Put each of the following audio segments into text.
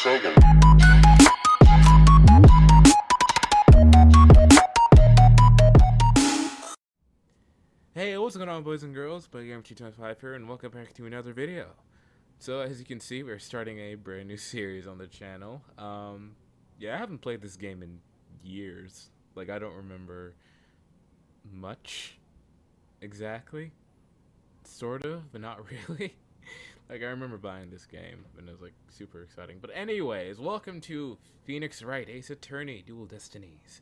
Sagan. Hey, what's going on, boys and girls? BugGamer225 here, and welcome back to another video. So, as you can see, we're starting a brand new series on the channel. Yeah, I haven't played this game in years. Like, I don't remember much, exactly. Sort of, but not really. Like, I remember buying this game, and it was, like, super exciting. But anyways, welcome to Phoenix Wright, Ace Attorney, Dual Destinies.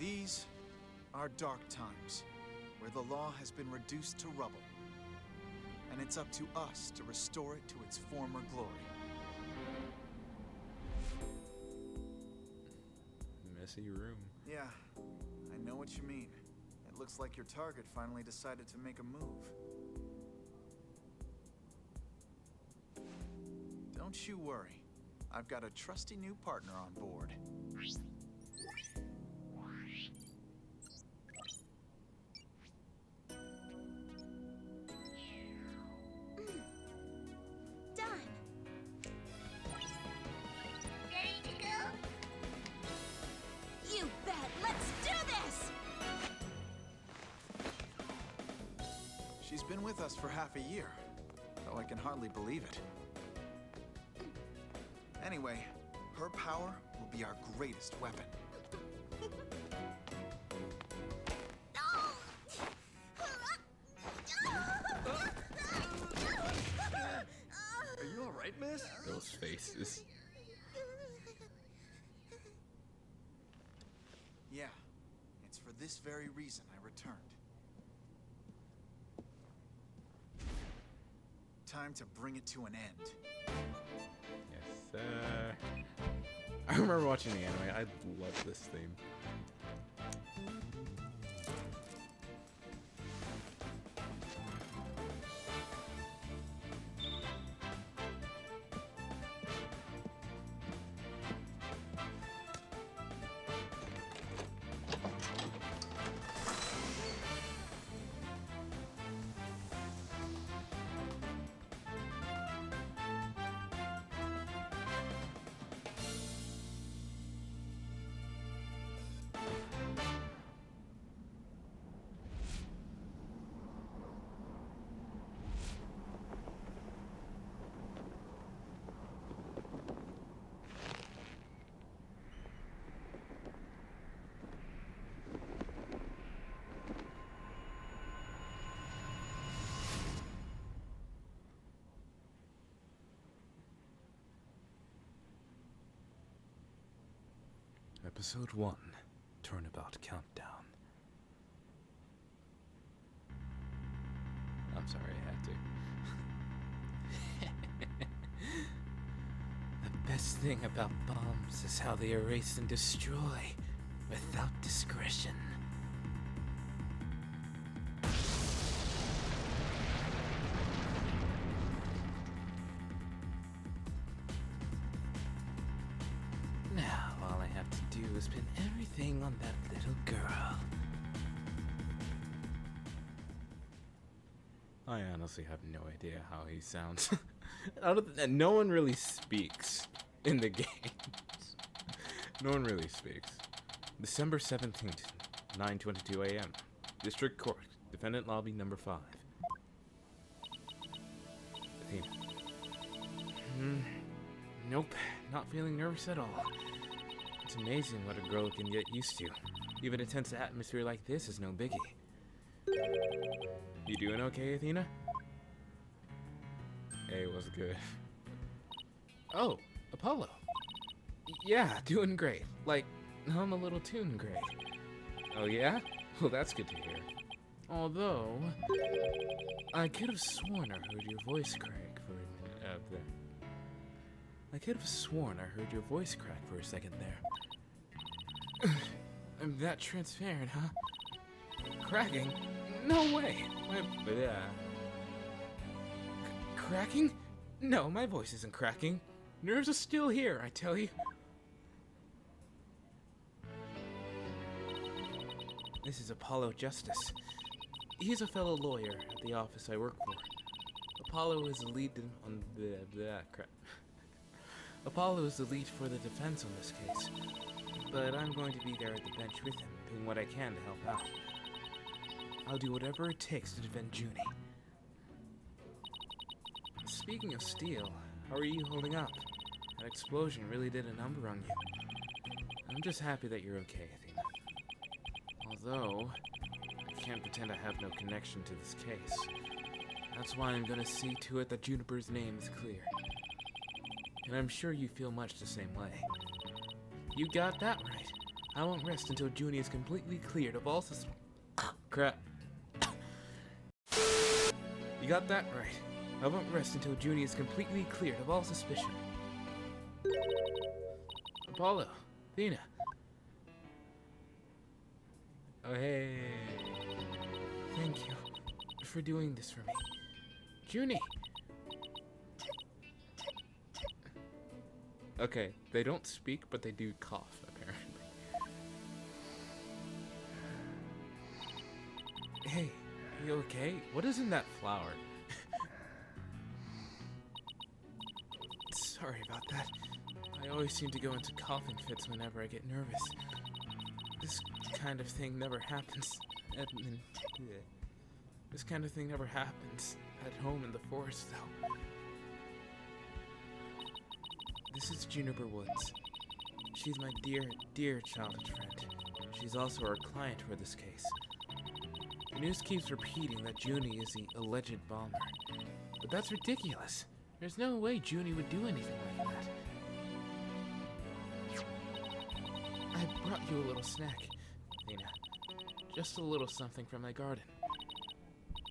These are dark times, where the law has been reduced to rubble, and it's up to us to restore it to its former glory. Messy room. Yeah, I know what you mean. It looks like your target finally decided to make a move. Don't you worry. I've got a trusty new partner on board. You bet! Let's do this! She's been with us for half a year, though I can hardly believe it. Anyway, her power will be our greatest weapon. Are you alright, miss? Those faces. Yeah, it's for this very reason I returned. Time to bring it to an end. Yes, sir. I remember watching the anime. I love this theme. Episode 1, Turnabout Countdown. I'm sorry, I had to. The best thing about bombs is how they erase and destroy without discretion. Now, all I have to do is pin everything on that little girl. I honestly have no idea how he sounds. No one really speaks in the games. No one really speaks. December 17th, 9:22 a.m. District Court, Defendant Lobby number 5. Athena. Nope, not feeling nervous at all. It's amazing what a girl can get used to. Even a tense atmosphere like this is no biggie. You doing okay, Athena? Hey, what's good? Oh, Apollo. Yeah, doing great. Like, I'm a little tune great. Oh yeah? Well, that's good to hear. Although, I could have sworn I heard your voice crack for a minute. I could have sworn I heard your voice crack for a second there. I'm that transparent, huh? Cracking? No way! Cracking? No, my voice isn't cracking. Nerves are still here, I tell you. This is Apollo Justice. He's a fellow lawyer at the office I work for. Apollo is the lead on crap. Apollo is the lead for the defense on this case, but I'm going to be there at the bench with him, doing what I can to help out. I'll do whatever it takes to defend Junie. Speaking of steel, how are you holding up? That explosion really did a number on you. I'm just happy that you're okay, Athena. Although, I can't pretend I have no connection to this case. That's why I'm gonna see to it that Juniper's name is clear. And I'm sure you feel much the same way. You got that right. I won't rest until Junie is completely cleared of all crap. You got that right. I won't rest until Junie is completely cleared of all suspicion. Apollo, Athena. Oh, hey. Thank you for doing this for me. Junie! Okay, they don't speak, but they do cough, apparently. Hey, you okay? What is in that flower? Sorry about that. I always seem to go into coughing fits whenever I get nervous. This kind of thing never happens. This kind of thing never happens at home in the forest, though. This is Juniper Woods. She's my dear childhood friend. She's also our client for this case. The news keeps repeating that Junie is the alleged bomber. But that's ridiculous. There's no way Junie would do anything like that. I brought you a little snack, Athena. Just a little something from my garden.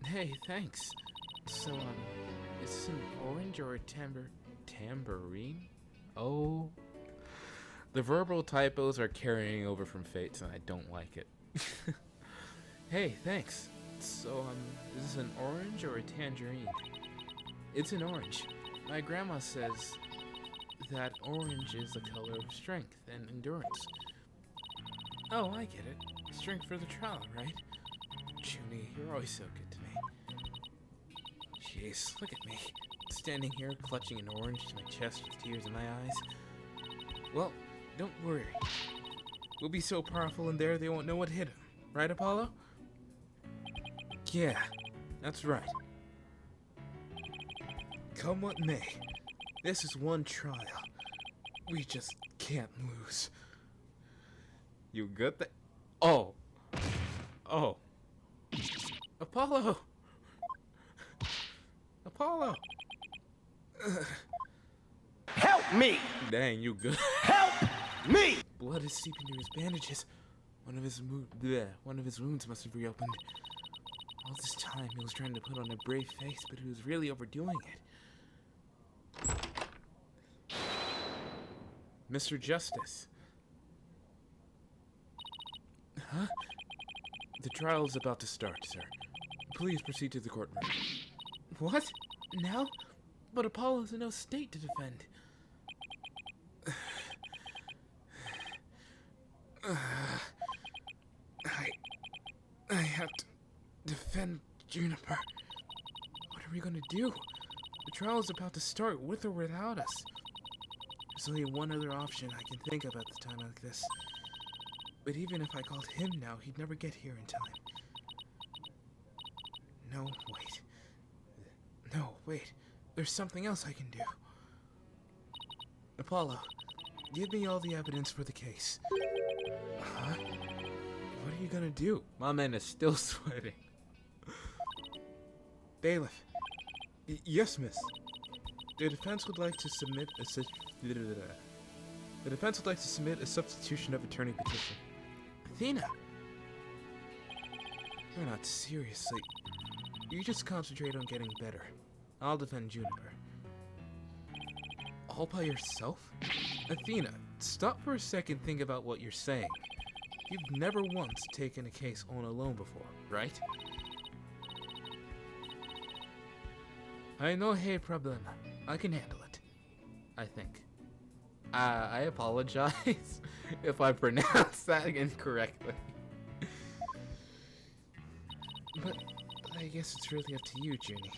Hey, thanks. So, is this an orange or a tambourine? Oh. The verbal typos are carrying over from Fates, and I don't like it. Hey, thanks. So, is this an orange or a tangerine? It's an orange. My grandma says that orange is the color of strength and endurance. Oh, I get it. Strength for the trial, right? Junie, you're always so good to me. Jeez, look at me. Standing here, clutching an orange to my chest with tears in my eyes. Well, don't worry. We'll be so powerful in there they won't know what hit him. Right, Apollo? Yeah, that's right. Come what may, this is one trial. We just can't lose. You got that? Oh. Oh. Apollo! Apollo! Help me! Dang, you good? Help me! Blood is seeping through his bandages. One of his wounds must have reopened. All this time, he was trying to put on a brave face, but he was really overdoing it. Mr. Justice. Huh? The trial is about to start, sir. Please proceed to the courtroom. What? Now? But Apollo's in no state to defend. I have to defend Juniper. What are we gonna do? The trial is about to start, with or without us. There's only one other option I can think of at the time like this. But even if I called him now, he'd never get here in time. No, wait. No, wait. There's something else I can do. Apollo, give me all the evidence for the case. Huh? What are you gonna do? My man is still sweating. Bailiff. Yes, miss. The defense would like to submit a substitution of attorney petition. Athena! You're not seriously. You just concentrate on getting better. I'll defend Juniper. All by yourself? Athena, stop for a second, think about what you're saying. You've never once taken a case on alone before, right? I know, hey, problem. I can handle it. I think. I apologize if I pronounced that incorrectly. But I guess it's really up to you, Junie.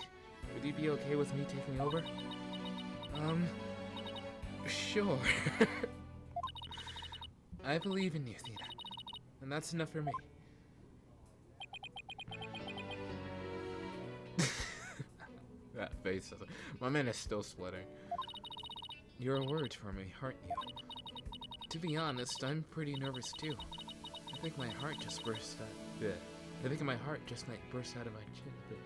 Would you be okay with me taking over? Sure. I believe in you, Athena. And that's enough for me. That face. My man is still sweating. You're worried for me, aren't you? To be honest, I'm pretty nervous too. I think my heart just burst out. Yeah. I think my heart just might burst out of my chest.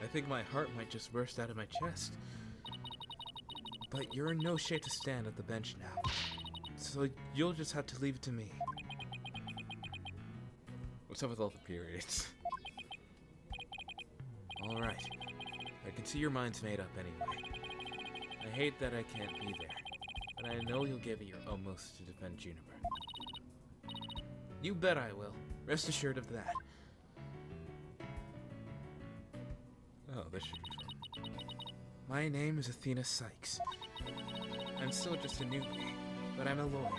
I think my heart might just burst out of my chest. But you're in no shape to stand at the bench now. So you'll just have to leave it to me. What's up with all the periods? Alright. I can see your mind's made up anyway. I hate that I can't be there, but I know you'll give it your utmost to defend Juniper. You bet I will. Rest assured of that. Oh, this should be fun. My name is Athena Sykes. I'm still just a newbie, but I'm a lawyer.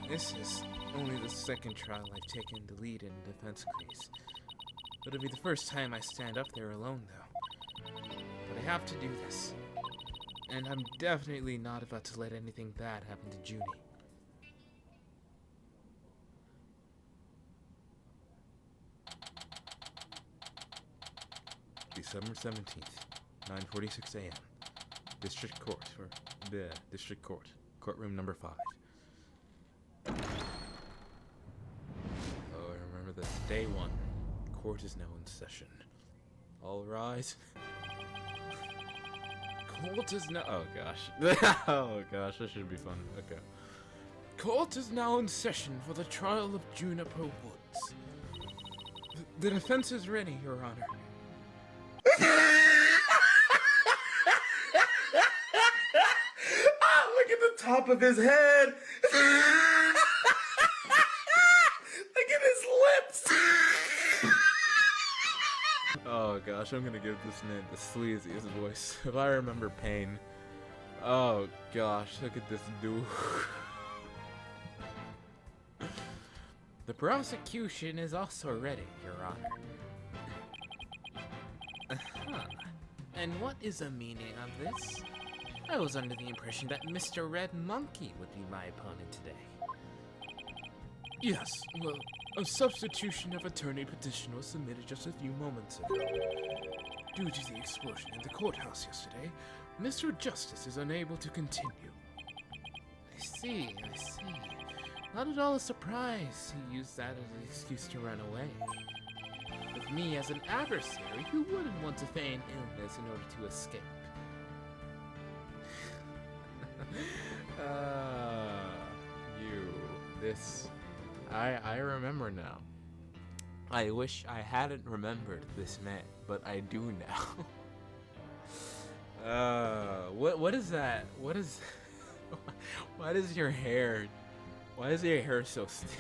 This is only the second trial I've taken to lead in a defense case. It'll be the first time I stand up there alone, though. But I have to do this. And I'm definitely not about to let anything bad happen to Junie. December 17th, 9:46 a.m. District Court, District Court, courtroom number 5. Oh, I remember this. Day 1. Court is now in session. All rise. Court is now. Oh gosh. Oh gosh, this should be fun. Okay. Court is now in session for the trial of Juniper Woods. The defense is ready, Your Honor. Ah, look at the top of his head. Look at his lips. Oh gosh, I'm gonna give this man the sleaziest voice. If I remember Pain. Oh gosh, look at this dude. The prosecution is also ready, Your Honor. And what is the meaning of this? I was under the impression that Mr. Red Monkey would be my opponent today. Yes, well, a substitution of attorney petition was submitted just a few moments ago. Due to the explosion in the courthouse yesterday, Mr. Justice is unable to continue. I see. Not at all a surprise he used that as an excuse to run away. With me as an adversary, who wouldn't want to feign illness in order to escape? I remember now. I wish I hadn't remembered this man, but I do now. What is that? What is? Why is your hair so stiff?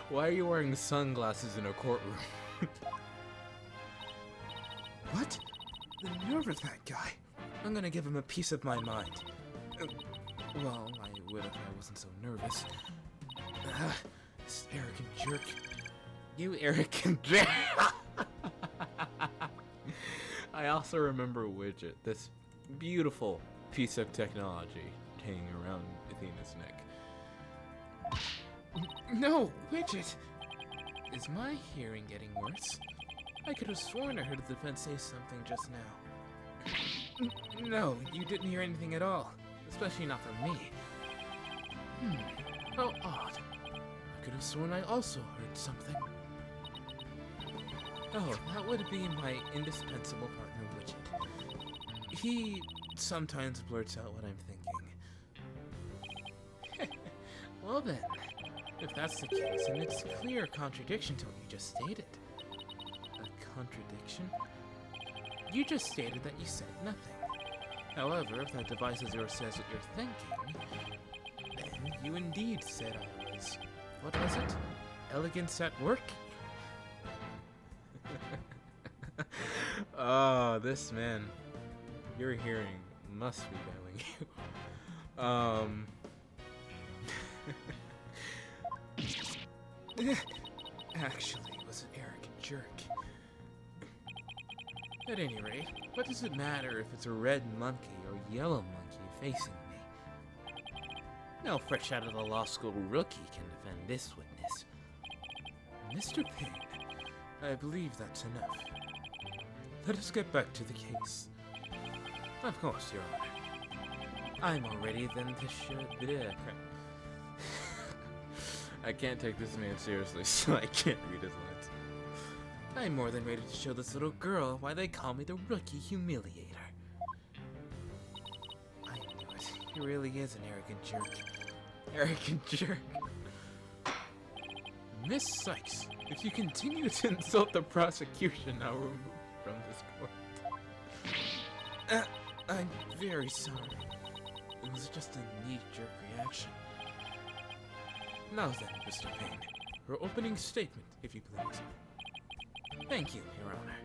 Why are you wearing sunglasses in a courtroom? What? The nerve of that guy! I'm gonna give him a piece of my mind. Well, I would if I wasn't so nervous. This arrogant jerk. You arrogant jerk! I also remember Widget, this beautiful piece of technology hanging around Athena's neck. No, Widget! Is my hearing getting worse? I could have sworn I heard the defense say something just now. No, you didn't hear anything at all. Especially not from me. How odd. I could have sworn I also heard something. Oh, that would be my indispensable partner, Widget. He sometimes blurts out what I'm thinking. Well then, if that's the case, then it's a clear contradiction to what you just stated. A contradiction? You just stated that you said nothing. However, if that device of yours says what you're thinking, then you indeed said I was... what was it? Elegance at work? Oh, this man. Your hearing must be failing you. Actually, it was an arrogant jerk. At any rate, what does it matter if it's a red monkey or yellow monkey facing me? No fresh out of the law school rookie can defend this witness. Mr. Payne, I believe that's enough. Let us get back to the case. Of course, Your Honor. I'm all ready then to show... I can't take this man seriously, so I can't read his lines. I'm more than ready to show this little girl why they call me the Rookie Humiliator. I knew it. He really is an arrogant jerk. Arrogant jerk. Miss Sykes, if you continue to insult the prosecution, I'll remove you from this court. I'm very sorry. It was just a knee-jerk reaction. Now then, Mr. Payne, your opening statement, if you please. Thank you, Your Honor.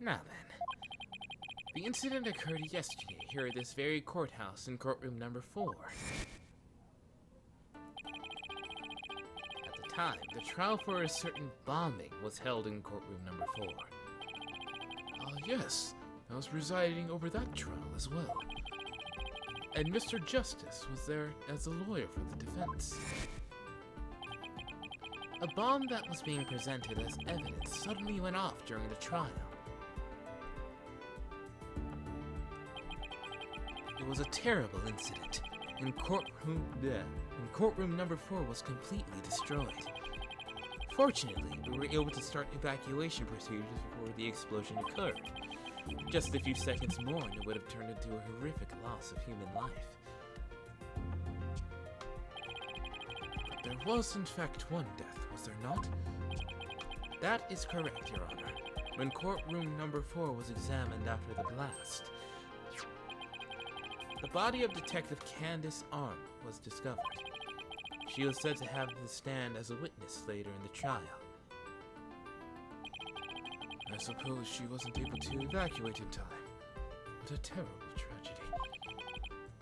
Now then, the incident occurred yesterday here at this very courthouse in courtroom number 4. At the time, the trial for a certain bombing was held in courtroom number 4. Yes, I was presiding over that trial as well. And Mr. Justice was there as a lawyer for the defense. A bomb that was being presented as evidence suddenly went off during the trial. It was a terrible incident, and courtroom number 4 was completely destroyed. Fortunately, we were able to start evacuation procedures before the explosion occurred. Just a few seconds more and it would have turned into a horrific loss of human life. But there was in fact one death, was there not? That is correct, Your Honor. When courtroom number 4 was examined after the blast, the body of Detective Candace Arm was discovered. She was said to have to stand as a witness later in the trial. I suppose she wasn't able to evacuate in time. What a terrible tragedy.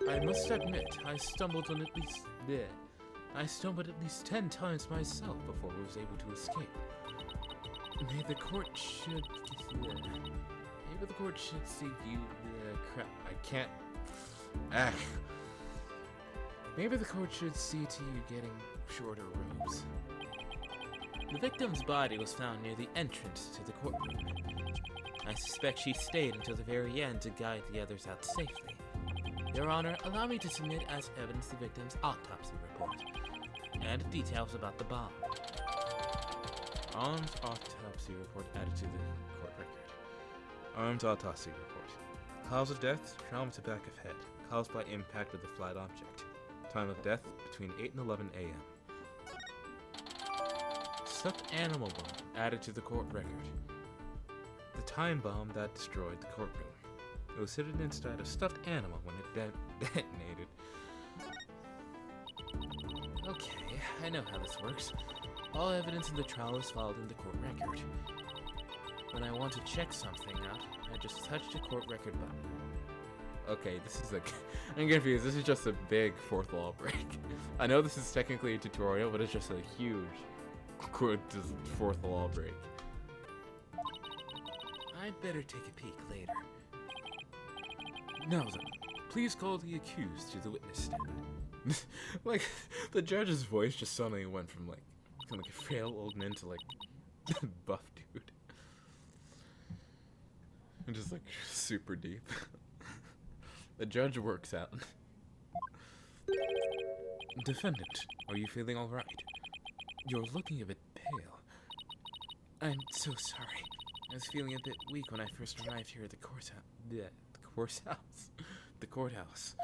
I must admit, I stumbled at least 10 times myself before I was able to escape. Maybe the court should see you... crap, I can't... Maybe the court should see to you getting shorter robes. The victim's body was found near the entrance to the courtroom. I suspect she stayed until the very end to guide the others out safely. Your Honor, allow me to submit as evidence the victim's autopsy report and details about the bomb. Armed autopsy report added to the court record. Armed autopsy report. Cause of death, trauma to back of head, caused by impact with a flat object. Time of death, between 8 and 11 a.m. Stuffed animal bomb added to the court record. The time bomb that destroyed the courtroom. It was hidden inside a stuffed animal when it detonated. Okay, I know how this works. All evidence in the trial is filed in the court record. When I want to check something out, I just touch the court record button. Okay, this is like... I'm confused. This is just a big fourth wall break. I know this is technically a tutorial, but it's just a huge fourth wall break. I'd better take a peek later. Now then, please call the accused to the witness stand. Like, the judge's voice just suddenly went from like a frail old man to like buff dude. And just like super deep. The judge works out. Defendant, are you feeling alright? You're looking a bit pale. I'm so sorry. I was feeling a bit weak when I first arrived here at the courthouse. The courthouse.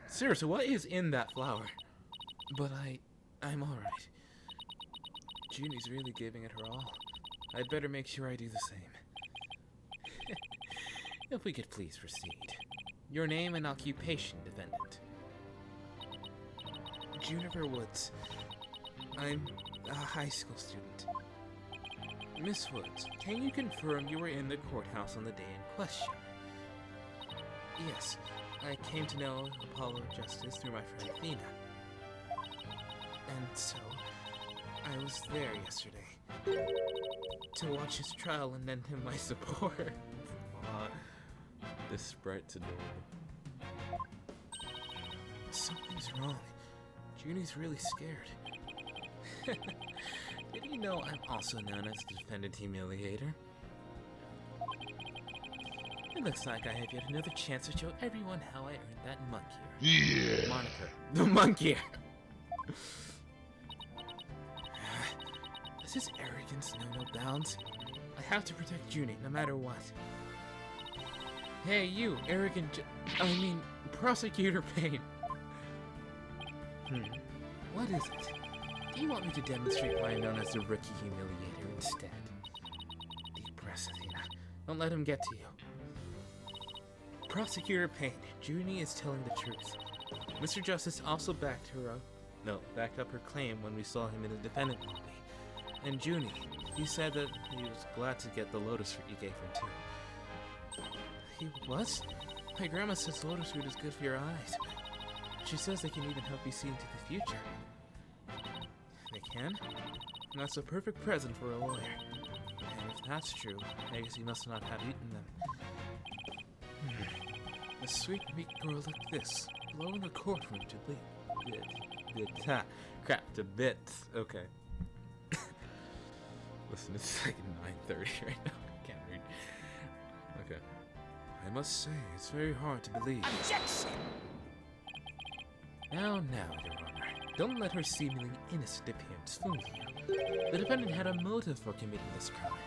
Seriously, what is in that flower? But I'm alright. Junie's really giving it her all. I'd better make sure I do the same. If we could please proceed. Your name and occupation, Defendant. Juniper Woods. I'm a high school student. Miss Woods, can you confirm you were in the courthouse on the day in question? Yes, I came to know Apollo Justice through my friend Athena. And so, I was there yesterday to watch his trial and lend him my support. This sprite's adorable. Something's wrong. Junie's really scared. Did you know I'm also known as the Defendant Humiliator? It looks like I have yet another chance to show everyone how I earned that monkey. Yeah. Moniker. The monkey! Does his arrogance know no bounds? I have to protect Junie, no matter what. Hey, you, Prosecutor Payne. What is it? Do you want me to demonstrate why I'm known as the Rookie Humiliator instead? Deep breaths, Athena. Don't let him get to you. Prosecutor Payne, Junie is telling the truth. Mr. Justice also backed up her claim when we saw him in the Defendant lobby. And Junie, he said that he was glad to get the lotus root you gave him too. He was? My grandma says lotus root is good for your eyes. She says they can even help you see into the future. They can? And that's a perfect present for a lawyer. And if that's true, I guess he must not have eaten them. A sweet, meek girl like this, blow in the courtroom to to bits. Okay. Listen, it's like 9:30 right now. I can't read. Okay. I must say, it's very hard to believe. Objection! Now, Your Honor. Don't let her seemingly innocent appearance fool you. The defendant had a motive for committing this crime.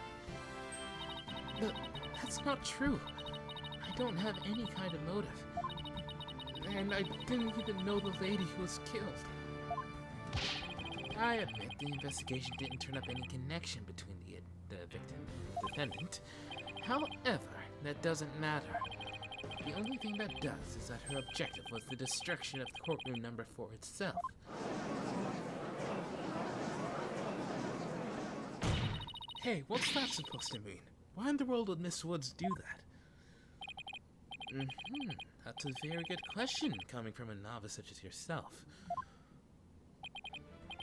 But that's not true. I don't have any kind of motive. And I didn't even know the lady who was killed. I admit the investigation didn't turn up any connection between the victim and the defendant. However, that doesn't matter. The only thing that does is that her objective was the destruction of courtroom number 4 itself. Hey, what's that supposed to mean? Why in the world would Miss Woods do that? That's a very good question, coming from a novice such as yourself.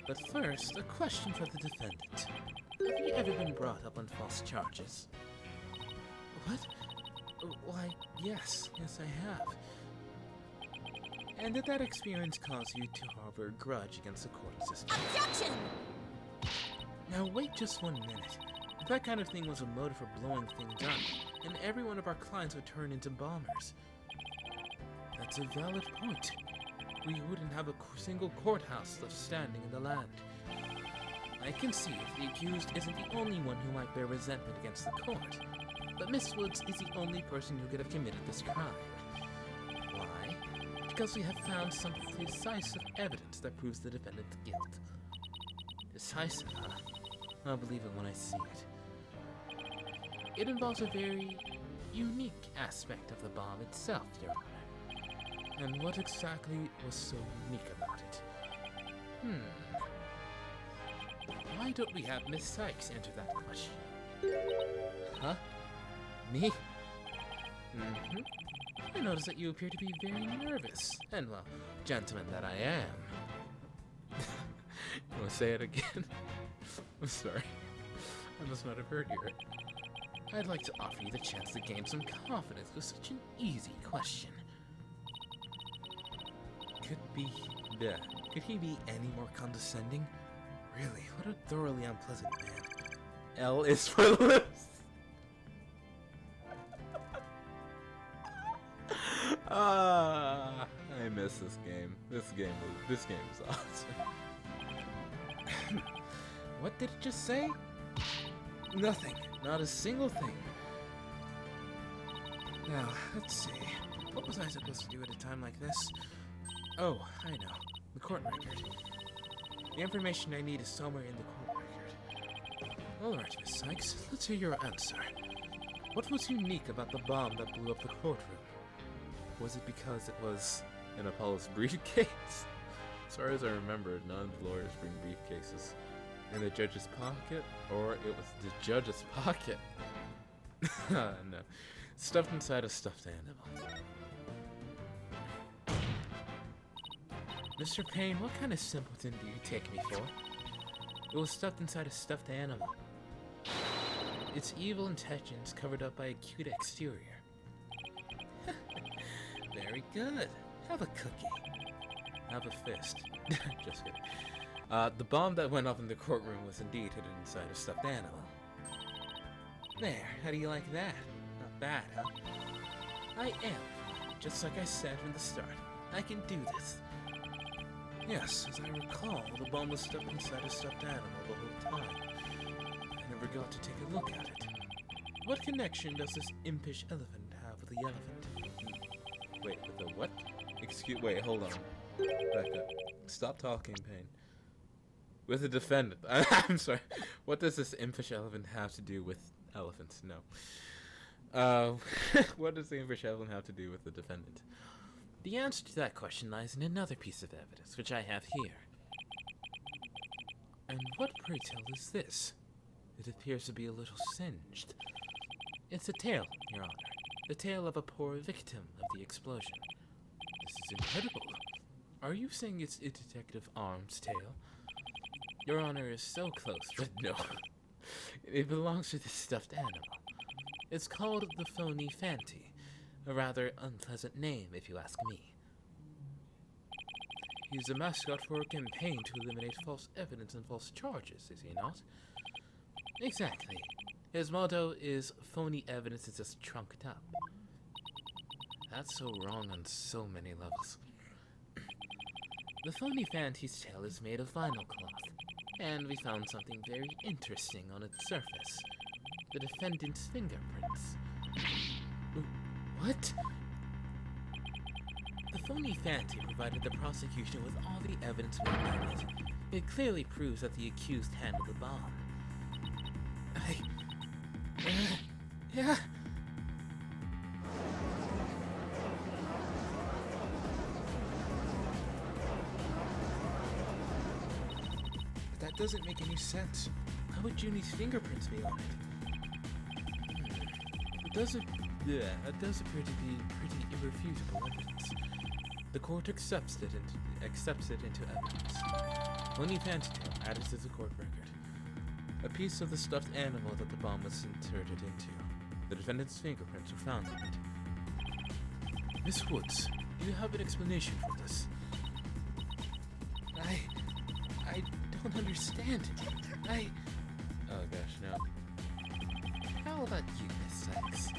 But first, a question for the defendant. Have you ever been brought up on false charges? What? Why, yes. Yes, I have. And did that experience cause you to harbor a grudge against the court system? Objection! Now wait just 1 minute. If that kind of thing was a motive for blowing things up, then every one of our clients would turn into bombers. That's a valid point. We wouldn't have a single courthouse left standing in the land. I can see if the accused isn't the only one who might bear resentment against the court. But Miss Woods is the only person who could have committed this crime. Why? Because we have found some decisive evidence that proves the defendant's guilt. Decisive, huh? I'll believe it when I see it. It involves a very unique aspect of the bomb itself, Your Honor. And what exactly was so unique about it? Why don't we have Miss Sykes answer that question? Huh? Me? I notice that you appear to be very nervous. And, well, gentleman that I am. You want to say it again? I'm sorry. I must not have heard you right. I'd like to offer you the chance to gain some confidence with such an easy question. Could he be any more condescending? Really, what a thoroughly unpleasant man. L is for lips. I miss this game. This game is awesome. What did it just say? Nothing. Not a single thing. Now, let's see. What was I supposed to do at a time like this? Oh, I know. The court record. The information I need is somewhere in the court record. Alright, Miss Sykes, let's hear your answer. What was unique about the bomb that blew up the courtroom? Was it because it was in Apollo's briefcase? As far as I remember, none of the lawyers bring briefcases. In the judge's pocket? Or it was the judge's pocket? No. Stuffed inside a stuffed animal. Mr. Payne, what kind of simpleton do you take me for? It was stuffed inside a stuffed animal. Its evil intentions covered up by a cute exterior. Very good. Have a cookie. Have a fist. Just kidding. The bomb that went off in the courtroom was indeed hidden inside a stuffed animal. There, how do you like that? Not bad, huh? I am. Just like I said from the start. I can do this. Yes, as I recall, the bomb was stuffed inside a stuffed animal the whole time. I never got to take a look at it. What connection does this impish elephant have with the elephant? Wait, with the what? Wait, hold on. Back up. Stop talking, Payne. With the defendant. I'm sorry. What does this impish elephant have to do with elephants? No. What does the impish elephant have to do with the defendant? The answer to that question lies in another piece of evidence, which I have here. And what, pray tell, is this? It appears to be a little singed. It's a tale, Your Honor. The tale of a poor victim of the explosion. This is incredible. Are you saying it's a Detective Arm's tale? Your Honor is so close, but no. It belongs to this stuffed animal. It's called the Phony Fanty. A rather unpleasant name, if you ask me. He's a mascot for a campaign to eliminate false evidence and false charges, is he not? Exactly. His motto is, phony evidence is just trunked up. That's so wrong on so many levels. The Phony Fanty's tail is made of vinyl cloth, and we found something very interesting on its surface. The defendant's fingerprints. What? The Phony Fanty provided the prosecution with all the evidence we needed. It clearly proves that the accused handled the bomb. Yeah. But that doesn't make any sense. How would Junie's fingerprints be on it? That does appear to be pretty irrefutable evidence. The court accepts it into evidence. Phony Fanty tail added to the court record. A piece of the stuffed animal that the bomb was inserted into. The defendant's fingerprints were found on it. Miss Woods, do you have an explanation for this? I don't understand. Oh gosh, no. How about you, Miss Sykes?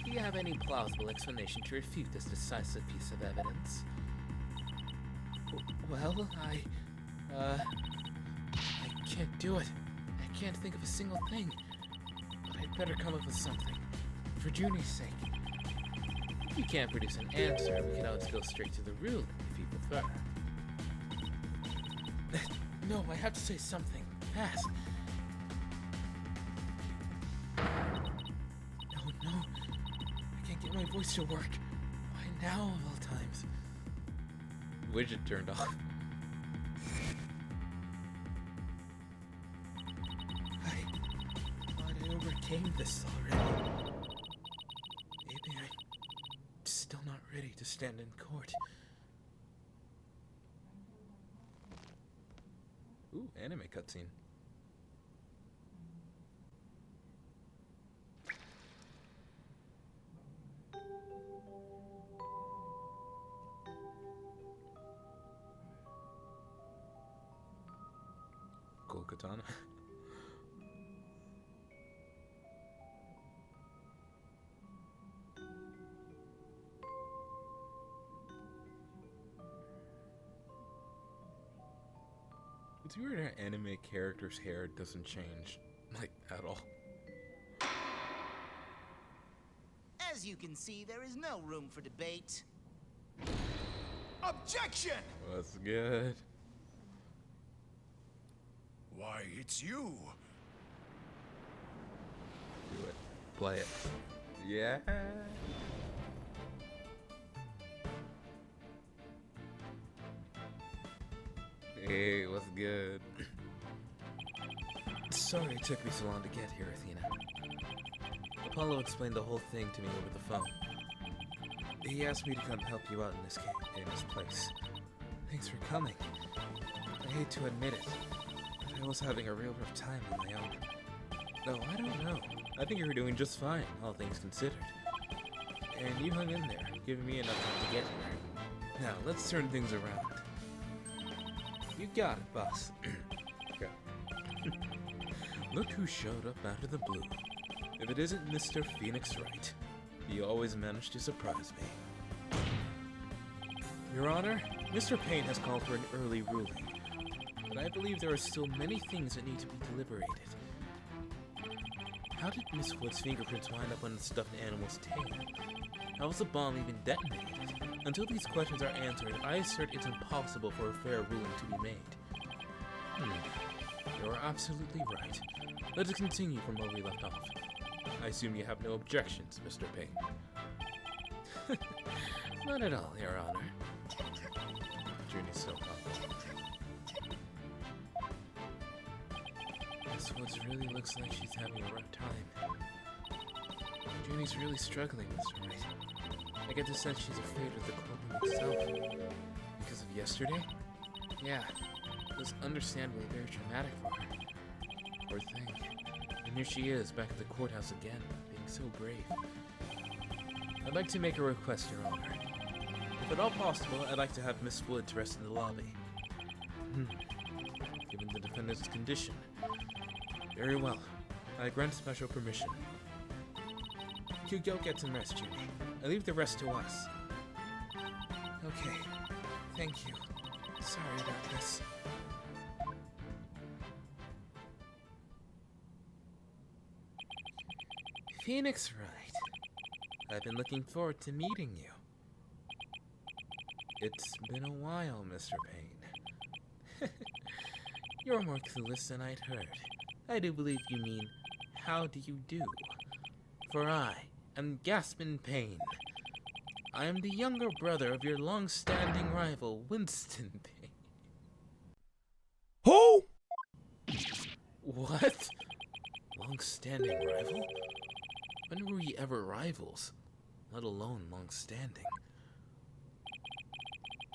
Do you have any plausible explanation to refute this decisive piece of evidence? Well, I can't do it. I can't think of a single thing. But I'd better come up with something. For Junie's sake. If you can't produce an answer, we can always go straight to the ruling, if you prefer. No, I have to say something. Fast. No. I can't get my voice to work. Why now, of all times? Widget turned off. I thought I overcame this already. Maybe I'm still not ready to stand in court. Ooh, anime cutscene. Cool katana. It's weird how anime characters' hair doesn't change, like, at all. As you can see, there is no room for debate. Objection! What's good? Why, it's you. Do it. Play it. Yeah. Hey, what's good? Sorry it took me so long to get here, Athena. Apollo explained the whole thing to me over the phone. He asked me to come help you out in this place. Thanks for coming. I hate to admit it, but I was having a real rough time on my own. Though I don't know. I think you were doing just fine, all things considered. And you hung in there, giving me enough time to get here. Now, let's turn things around. You got it, boss. Okay. Look who showed up out of the blue. If it isn't Mr. Phoenix Wright. He always managed to surprise me. Your Honor, Mr. Payne has called for an early ruling, but I believe there are still many things that need to be deliberated. How did Miss Wood's fingerprints wind up on the stuffed animal's tail? How was the bomb even detonated? Until these questions are answered, I assert it's impossible for a fair ruling to be made. You are absolutely right. Let us continue from where we left off. I assume you have no objections, Mr. Payne. Not at all, Your Honor. Junie's so calm. Miss Woods really looks like she's having a rough time. Junie's really struggling, Mr. Wright. I get the sense she's afraid of the courtroom itself. Because of yesterday? Yeah, it was understandably very traumatic for her. Poor thing. And here she is, back at the courthouse again, being so brave. I'd like to make a request, Your Honor. If at all possible, I'd like to have Miss Woods rest in the lobby. Given the defendant's condition. Very well. I grant special permission. You go get some rest, Junie. I leave the rest to us. Okay. Thank you. Sorry about this. Phoenix Wright. I've been looking forward to meeting you. It's been a while, Mr. Payne. You're more clueless than I'd heard. I do believe you mean, how do you do? For I am Gaspin Payne. I am the younger brother of your long-standing rival, Winston Payne. Who? What? Long-standing rival? When were we ever rivals? Let alone long-standing.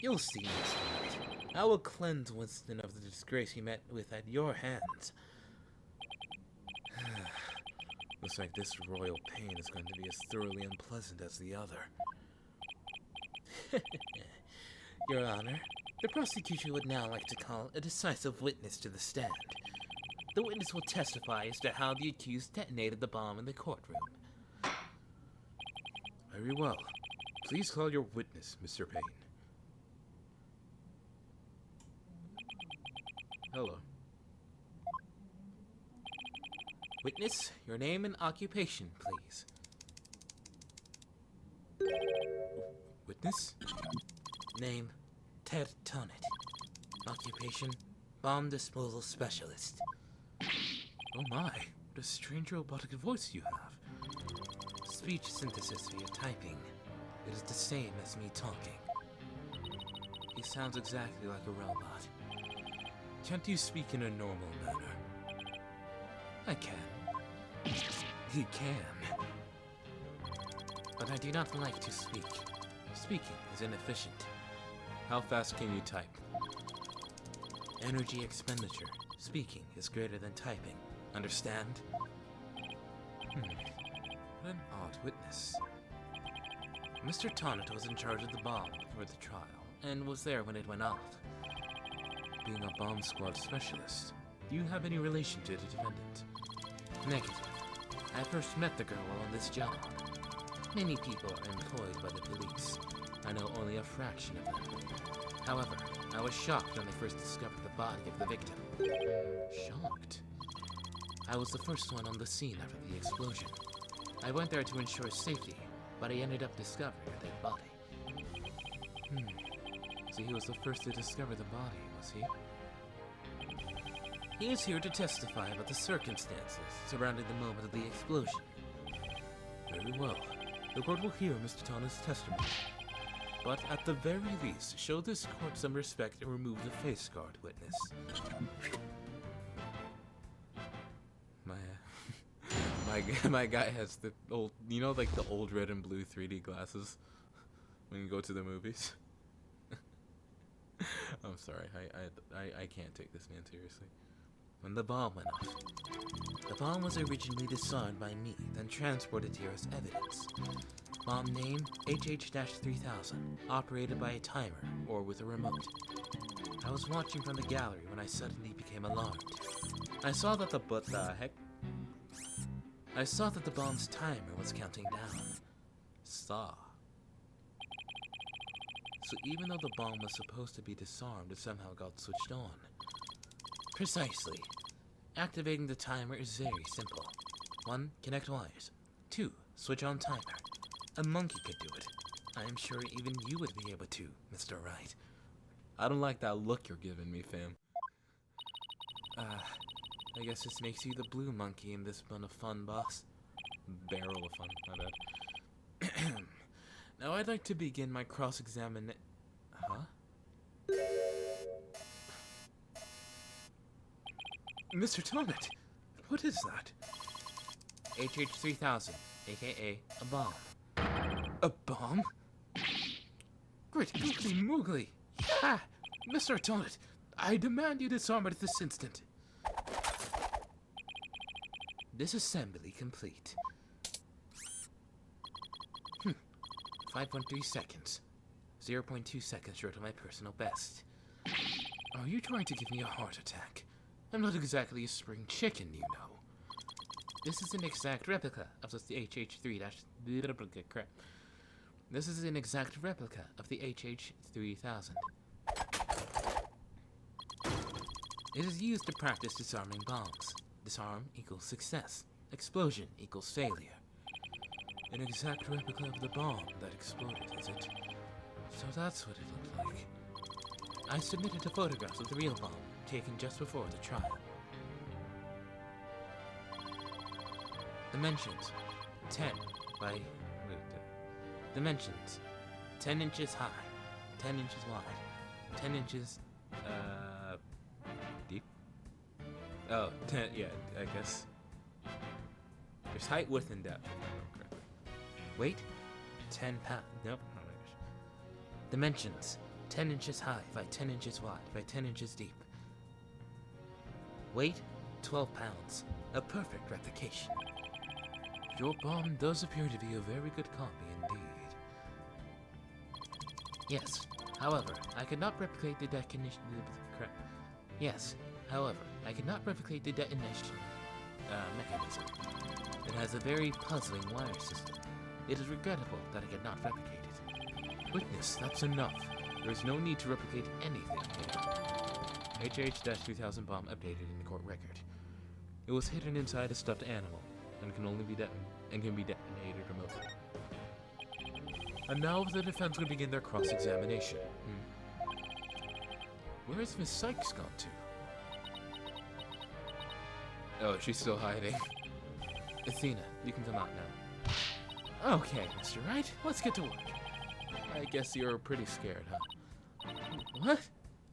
You'll see, Mr. Wright. I will cleanse Winston of the disgrace he met with at your hands. Looks like this royal pain is going to be as thoroughly unpleasant as the other. Your Honor, the prosecution would now like to call a decisive witness to the stand. The witness will testify as to how the accused detonated the bomb in the courtroom. Very well. Please call your witness, Mr. Payne. Hello. Witness, your name and occupation, please. Witness? Name, Ted Tonnet. Occupation, bomb disposal specialist. Oh my, what a strange robotic voice you have. Speech synthesis via typing. It is the same as me talking. He sounds exactly like a robot. Can't you speak in a normal manner? I can. He can. But I do not like to speak. Speaking is inefficient. How fast can you type? Energy expenditure. Speaking is greater than typing. Understand? What an odd witness. Mr. Tonnet was in charge of the bomb for the trial, and was there when it went off. Being a bomb squad specialist, do you have any relation to the defendant? Negative. I first met the girl while on this job. Many people are employed by the police. I know only a fraction of them. However, I was shocked when I first discovered the body of the victim. Shocked? I was the first one on the scene after the explosion. I went there to ensure safety, but I ended up discovering a dead body. So he was the first to discover the body, was he? He is here to testify about the circumstances surrounding the moment of the explosion. Very well. The court will hear Mr. Tana's testimony. But at the very least, show this court some respect and remove the face guard witness. My guy has the old, you know, like the old red and blue 3D glasses when you go to the movies. I'm sorry, I can't take this man seriously. When the bomb went off. The bomb was originally disarmed by me, then transported here as evidence. Bomb name, HH-3000, operated by a timer, or with a remote. I was watching from the gallery when I suddenly became alarmed. I saw that the bomb's timer was counting down. So even though the bomb was supposed to be disarmed, it somehow got switched on. Precisely. Activating the timer is very simple. 1. Connect wires. 2. Switch on timer. A monkey could do it. I am sure even you would be able to, Mr. Wright. I don't like that look you're giving me, fam. I guess this makes you the blue monkey in this bun of fun, boss. Barrel of fun, my bad. Now I'd like to begin my cross-examination. Huh? Mr. Tonnet, what is that? HH-3000, aka a bomb. A bomb? Great googly moogly! Yeah! Mr. Tonnet, I demand you disarm it this instant. Disassembly complete. 5.3 seconds. 0.2 seconds short of my personal best. Are you trying to give me a heart attack? I'm not exactly a spring chicken, you know. This is an exact replica of the HH3 crap. This is an exact replica of the HH-3000. It is used to practice disarming bombs. Disarm equals success. Explosion equals failure. An exact replica of the bomb that exploded, is it? So that's what it looked like. I submitted a photograph of the real bomb, taken just before the trial. Dimensions 10 by dimensions 10 inches high, 10 inches wide, 10 inches deep. Oh, 10, yeah, I guess. There's height, width, and depth. Weight 10 pounds. Nope, oh my gosh. Dimensions 10 inches high by 10 inches wide by 10 inches deep. Weight 12 pounds. A perfect replication. Your bomb does appear to be a very good copy indeed. Yes, however, I could not replicate the detonation. Yes, however, I could not replicate the detonation mechanism. It has a very puzzling wire system. It is regrettable that I could not replicate it. Witness, that's enough. There is no need to replicate anything here. HH-3000 bomb updated in the court record. It was hidden inside a stuffed animal and can only be detonated remotely. And now the defense will begin their cross-examination. Where has Miss Sykes gone to? Oh, she's still hiding. Athena, you can come out now. Okay, Mr. Wright, let's get to work. I guess you're pretty scared, huh? What?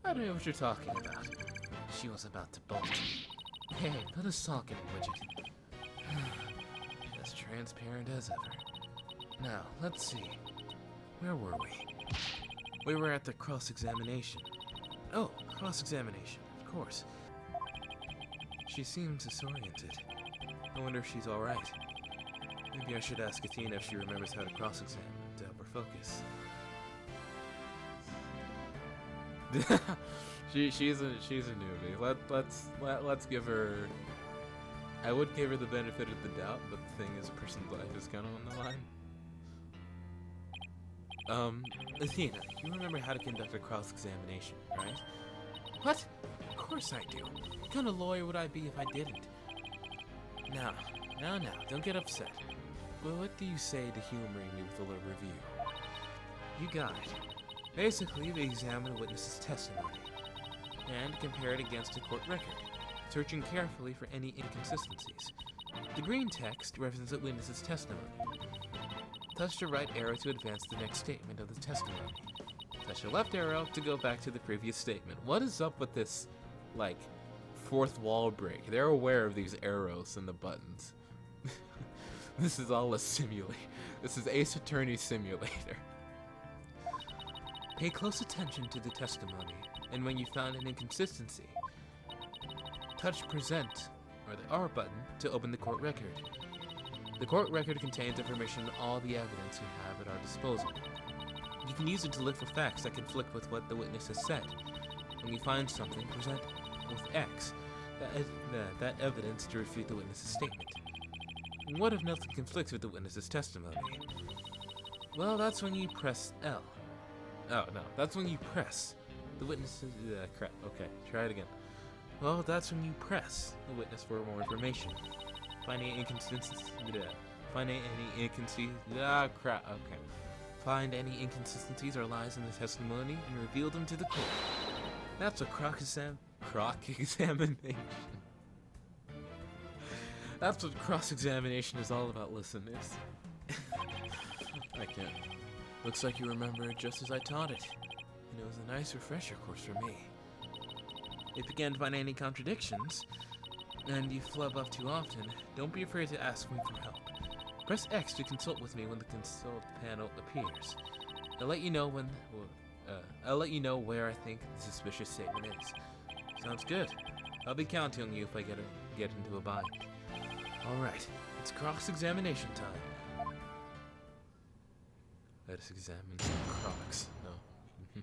I don't know what you're talking about. She was about to bolt. Hey, put a sock in it, Widget. As transparent as ever. Now, let's see. Where were we? We were at the cross-examination. Oh, cross-examination, of course. She seems disoriented. I wonder if she's alright. Maybe I should ask Athena if she remembers how to cross-examine to help her focus. she's a newbie. Let's give her. I would give her the benefit of the doubt, but the thing is, a person's life is kind of on the line. Athena, you remember how to conduct a cross-examination, right? What? Of course I do. What kind of lawyer would I be if I didn't? Now, don't get upset. But what do you say to humoring me with a little review? You got it. Basically, we examine a witness's testimony and compare it against a court record, searching carefully for any inconsistencies. The green text represents a witness's testimony. Touch the right arrow to advance the next statement of the testimony. Touch the left arrow to go back to the previous statement. What is up with this, like, fourth wall break? They're aware of these arrows and the buttons. This is all a simulator. This is Ace Attorney Simulator. Pay close attention to the testimony, and when you found an inconsistency, touch present, or the R button, to open the court record. The court record contains information on all the evidence we have at our disposal. You can use it to look for facts that conflict with what the witness has said. When you find something, present with X, that evidence to refute the witness's statement. And what if nothing conflicts with the witness's testimony? Well, that's when you press L. Oh, no, that's when you press the witness's... crap, okay, try it again. Well, that's when you press the witness for more information. Find any inconsistencies... Find any inconsistencies... crap, okay. Find any inconsistencies or lies in the testimony and reveal them to the court. That's a cross-examination. That's what cross-examination is all about, listeners. I can't. Looks like you remember it just as I taught it. And it was a nice refresher course for me. If you can't find any contradictions, and you flub up too often, don't be afraid to ask me for help. Press X to consult with me when the consult panel appears. I'll let you know when... I'll let you know where I think the suspicious statement is. Sounds good. I'll be counting on you if I get into a bind. Alright, it's cross-examination time. Let us examine some crocs. No.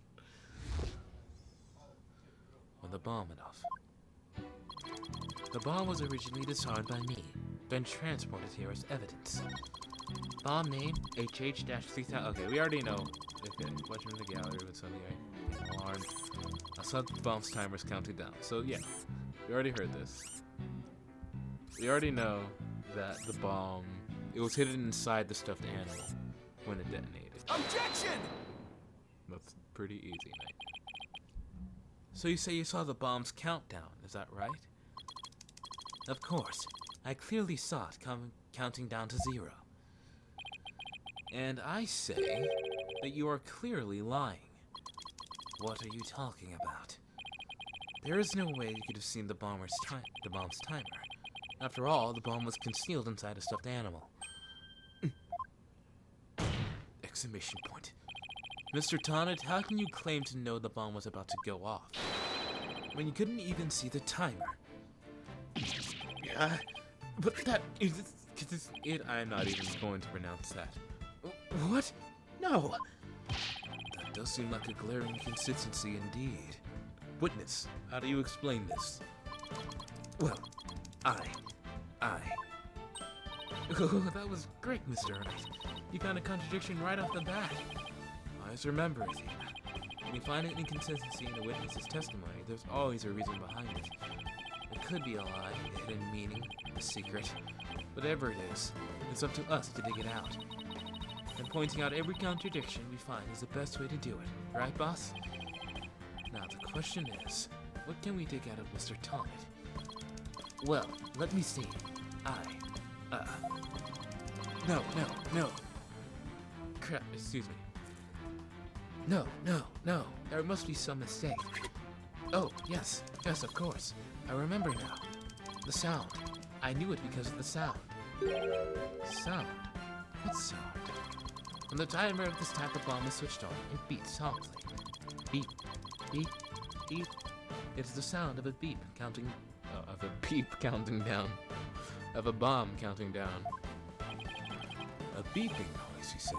On the bomb went off. The bomb was originally disarmed by me, then transported here as evidence. Bomb name, HH-3000. Okay, we already know. Okay, watching in the gallery with something alarm. I saw the bomb's timers counting down. So yeah, we already heard this. We already know that the bomb, it was hidden inside the stuffed animal when it detonated. Objection! That's pretty easy, mate. So you say you saw the bomb's countdown, is that right? Of course. I clearly saw it counting down to 0. And I say that you are clearly lying. What are you talking about? There is no way you could have seen the bomb's timer. After all, the bomb was concealed inside a stuffed animal. Exclamation point. Mr. Tonnet, how can you claim to know the bomb was about to go off when you couldn't even see the timer? Yeah, but that is it. I'm not even going to pronounce that. What? No. That does seem like a glaring inconsistency indeed. Witness, how do you explain this? Well, I. Oh, that was great, Mr. Wright. You found a contradiction right off the bat. Always remember, Athena. When you find an inconsistency in a witness's testimony, there's always a reason behind it. It could be a lie, a hidden meaning, a secret. Whatever it is, it's up to us to dig it out. And pointing out every contradiction we find is the best way to do it. Right, boss? Now, the question is, what can we dig out of Mr. Tonnet? Well, let me see. No. Crap, excuse me. No. There must be some mistake. Oh, yes, of course. I remember now. The sound. I knew it because of the sound. Sound? What sound? When the timer of this type of bomb is switched on, it beeps softly. Beep, beep, beep. It's the sound of a beep counting... of a beep counting down. Of a bomb counting down. A beeping noise, you say?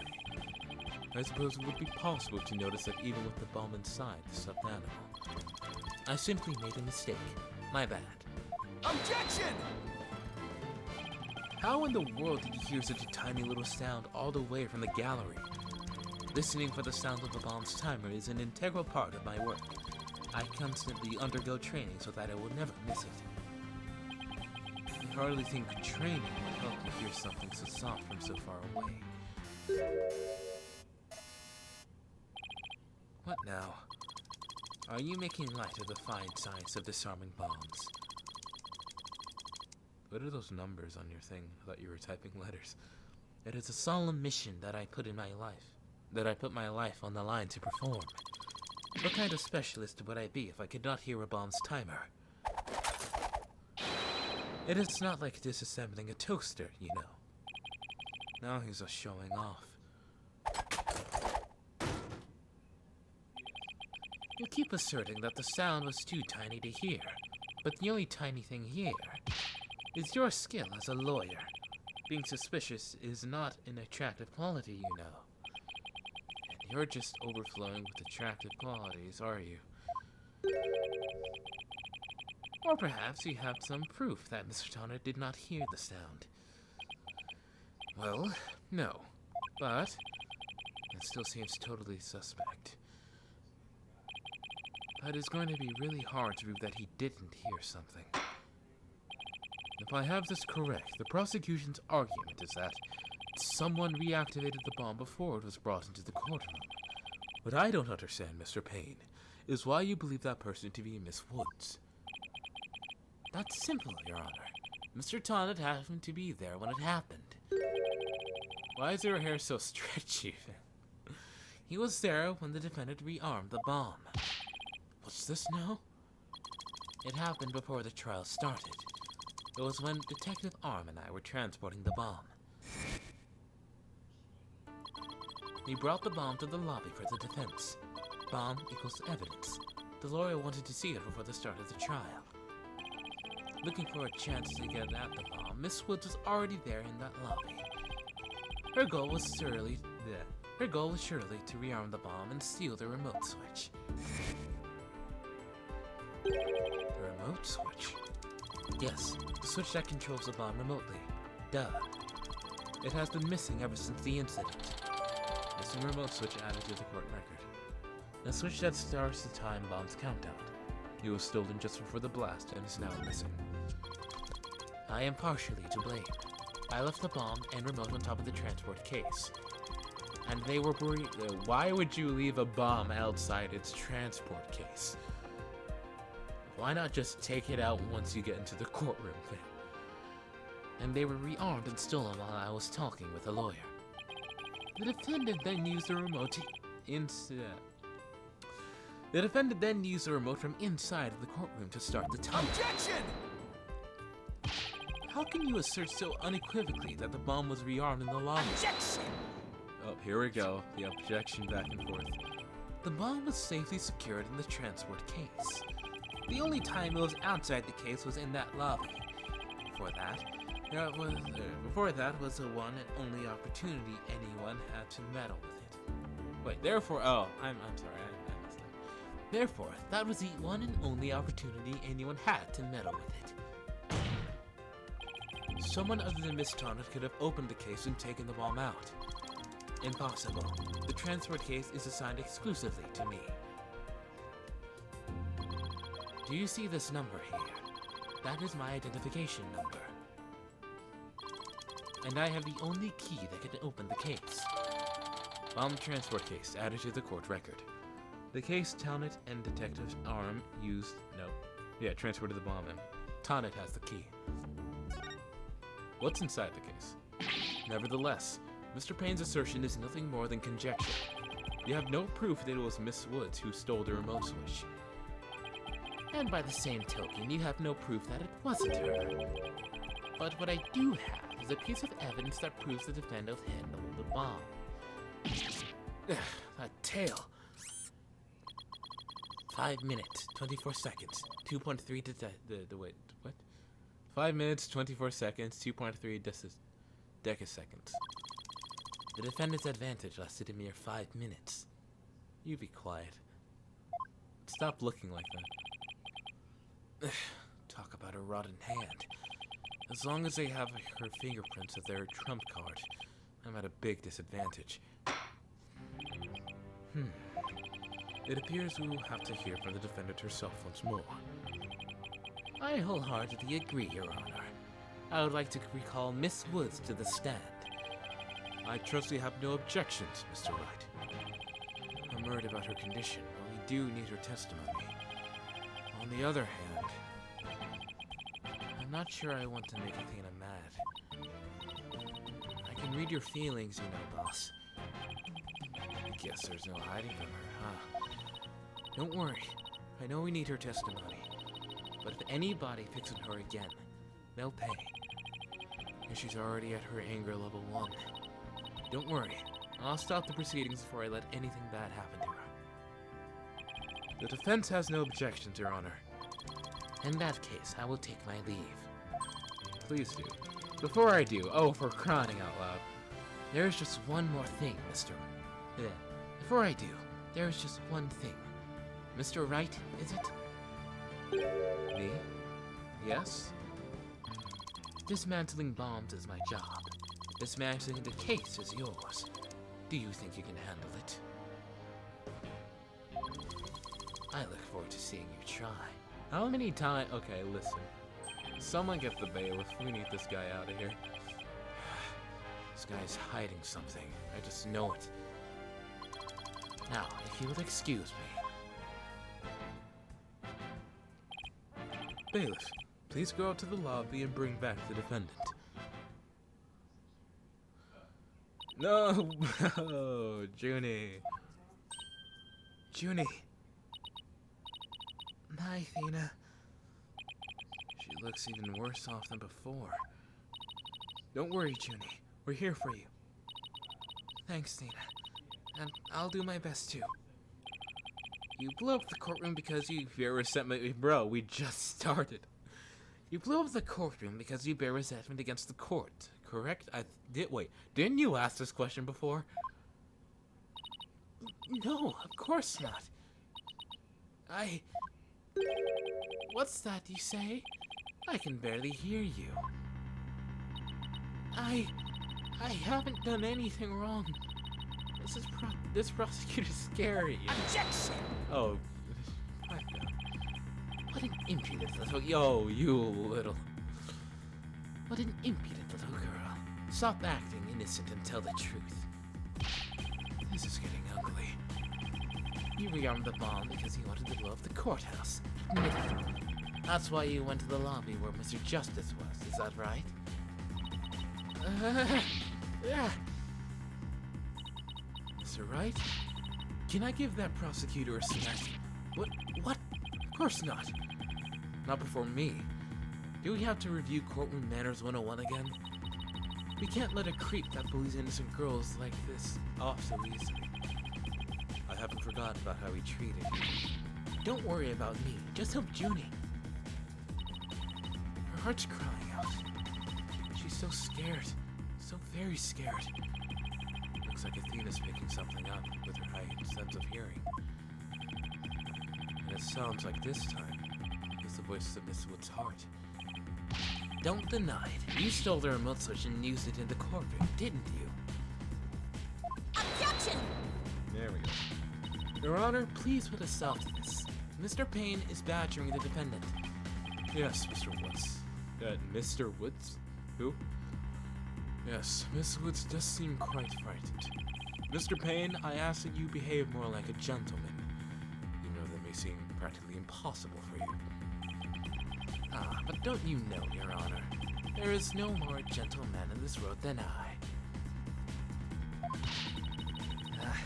I suppose it would be possible to notice that even with the bomb inside the stuffed animal. I simply made a mistake. My bad. Objection! How in the world did you hear such a tiny little sound all the way from the gallery? Listening for the sound of a bomb's timer is an integral part of my work. I constantly undergo training so that I will never miss it. I hardly think training would help you hear something so soft from so far away. What now? Are you making light of the fine science of disarming bombs? What are those numbers on your thing? I thought you were typing letters. It is a solemn mission that I put my life on the line to perform. What kind of specialist would I be if I could not hear a bomb's timer? It is not like disassembling a toaster, you know. Now he's just showing off. You keep asserting that the sound was too tiny to hear, but the only tiny thing here is your skill as a lawyer. Being suspicious is not an attractive quality, you know. And you're just overflowing with attractive qualities, are you? Or perhaps you have some proof that Mr. Tonner did not hear the sound. Well, no. But it still seems totally suspect. But it's going to be really hard to prove that he didn't hear something. If I have this correct, the prosecution's argument is that someone reactivated the bomb before it was brought into the courtroom. What I don't understand, Mr. Payne, is why you believe that person to be Miss Woods. That's simple, Your Honor. Mr. Tonnet happened to be there when it happened. Why is her hair so stretchy? He was there when the defendant rearmed the bomb. What's this now? It happened before the trial started. It was when Detective Arm and I were transporting the bomb. We brought the bomb to the lobby for the defense. Bomb equals evidence. The lawyer wanted to see it before the start of the trial. Looking for a chance to get at the bomb, Miss Woods was already there in that lobby. Her goal was surely to rearm the bomb and steal the remote switch. The remote switch? Yes, the switch that controls the bomb remotely. Duh. It has been missing ever since the incident. Missing remote switch added to the court record. The switch that starts the time bomb's countdown. It was stolen just before the blast and is now missing. I am partially to blame. I left the bomb and remote on top of the transport case. And they were worried. Why would you leave a bomb outside its transport case? Why not just take it out once you get into the courtroom thing? And they were rearmed and stolen while I was talking with a lawyer. The defendant then used the remote from inside of the courtroom to start the timer. Objection! How can you assert so unequivocally that the bomb was rearmed in the lobby? Objection! Oh, here we go. The objection back and forth. The bomb was safely secured in the transport case. The only time it was outside the case was in that lobby. Before that was the one and only opportunity anyone had to meddle with it. Wait, therefore, oh, I'm sorry, I messed up. Therefore, that was the one and only opportunity anyone had to meddle with it. Someone other than Miss Tonnet could have opened the case and taken the bomb out. Impossible. The transport case is assigned exclusively to me. Do you see this number here? That is my identification number. And I have the only key that can open the case. Bomb transport case added to the court record. The case Tonnet and Detective Arm used. Transported the bomb in. Tonnet has the key. What's inside the case? Nevertheless, Mr. Payne's assertion is nothing more than conjecture. You have no proof that it was Miss Woods who stole the remote switch. And by the same token, you have no proof that it wasn't her. But what I do have is a piece of evidence that proves the defendant handled the bomb. That tail. 5 minutes, 24 seconds, 2.3 wait, what? 5 minutes, 24 seconds, 2.3 decaseconds. The defendant's advantage lasted a mere 5 minutes. You be quiet. Stop looking like that. Talk about a rotten hand. As long as they have her fingerprints of their trump card, I'm at a big disadvantage. It appears we will have to hear from the defendant herself once more. I wholeheartedly agree, Your Honor. I would like to recall Miss Woods to the stand. I trust you have no objections, Mr. Wright. I'm worried about her condition, but we do need her testimony. On the other hand, I'm not sure I want to make Athena mad. I can read your feelings, you know, boss. I guess there's no hiding from her, huh? Don't worry. I know we need her testimony. But if anybody picks on her again, they'll pay. And she's already at her anger level 1. Don't worry. I'll stop the proceedings before I let anything bad happen to her. The defense has no objections, Your Honor. In that case, I will take my leave. Please do. Before I do, oh, for crying out loud. There's just one more thing, Before I do, there's just one thing. Mr. Wright, is it? Me? Yes? Dismantling bombs is my job. Dismantling the case is yours. Do you think you can handle it? I look forward to seeing you try. How many times? Okay, listen. Someone get the bailiff. We need this guy out of here. This guy's hiding something. I just know it. Now, if you will excuse me. Bailiff, please go out to the lobby and bring back the defendant. No! Oh, Junie. Junie. Hi, Athena. She looks even worse off than before. Don't worry, Junie. We're here for you. Thanks, Athena. And I'll do my best, too. You blew up the courtroom because you bear resentment. Bro, we just started. You blew up the courtroom because you bear resentment against the court, correct? Wait, didn't you ask this question before? No, of course not. What's that you say? I can barely hear you. I haven't done anything wrong. This prosecutor's scary. Objection! Oh. What an impudent little... Yo, you little... What an impudent little girl. Stop acting innocent and tell the truth. This is getting ugly. You rearmed the bomb because you wanted to blow up the courthouse. Admit it. That's why you went to the lobby where Mr. Justice was, is that right? Yeah. Mr. Wright? Can I give that prosecutor a smack? What? Of course not. Not before me. Do we have to review Courtroom Manners 101 again? We can't let a creep that bullies innocent girls like this off so easily. I haven't forgotten about how he treated you. Don't worry about me. Just help Junie. Her heart's crying out. She's so scared. So very scared. Looks like Athena's picking something up with her heightened sense of hearing. And it sounds like this time is the voice of Miss Wood's heart. Don't deny it. You stole the remote switch and used it in the courtroom, didn't you? Objection! There we go. Your Honor, please put a stop to this. Mr. Payne is badgering the defendant. Yes, Mr. Woods. Mr. Woods? Who? Yes, Miss Woods does seem quite frightened. Mr. Payne, I ask that you behave more like a gentleman. You know that may seem practically impossible for you. Ah, but don't you know, Your Honor, there is no more gentle man in this world than I.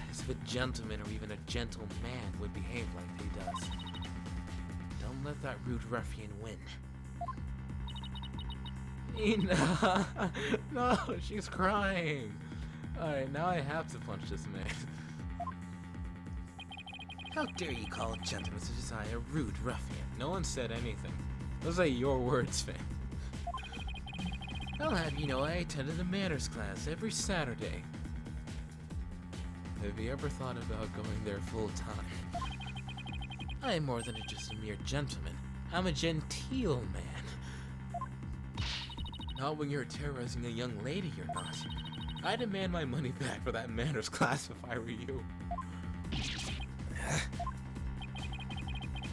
As if a gentleman or even a gentle man would behave like he does. Don't let that rude ruffian win. No, she's crying. Alright, now I have to punch this man. How dare you call a gentleman such as I a rude ruffian? No one said anything. Those are your words, fam. I'll have you know I attended a manners class every Saturday. Have you ever thought about going there full time? I am more than just a mere gentleman. I'm a genteel man. Not when you're terrorizing a young lady, you're not. I demand my money back for that manners class if I were you.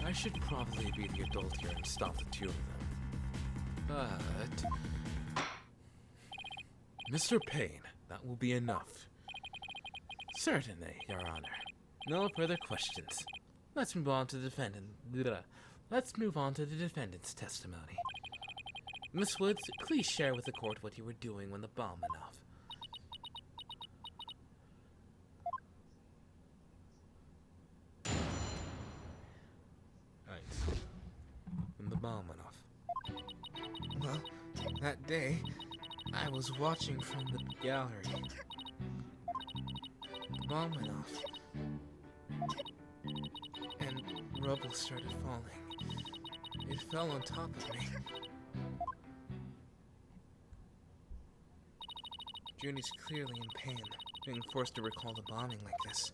I should probably be the adult here and stop the two of them. But... Mr. Payne, that will be enough. Certainly, Your Honor. No further questions. Let's move on to the defendant. Let's move on to the defendant's testimony. Miss Woods, please share with the court what you were doing when the bomb went off. Right. When the bomb went off. Well, that day, I was watching from the gallery. The bomb went off. And rubble started falling. It fell on top of me. Junie's clearly in pain, being forced to recall the bombing like this.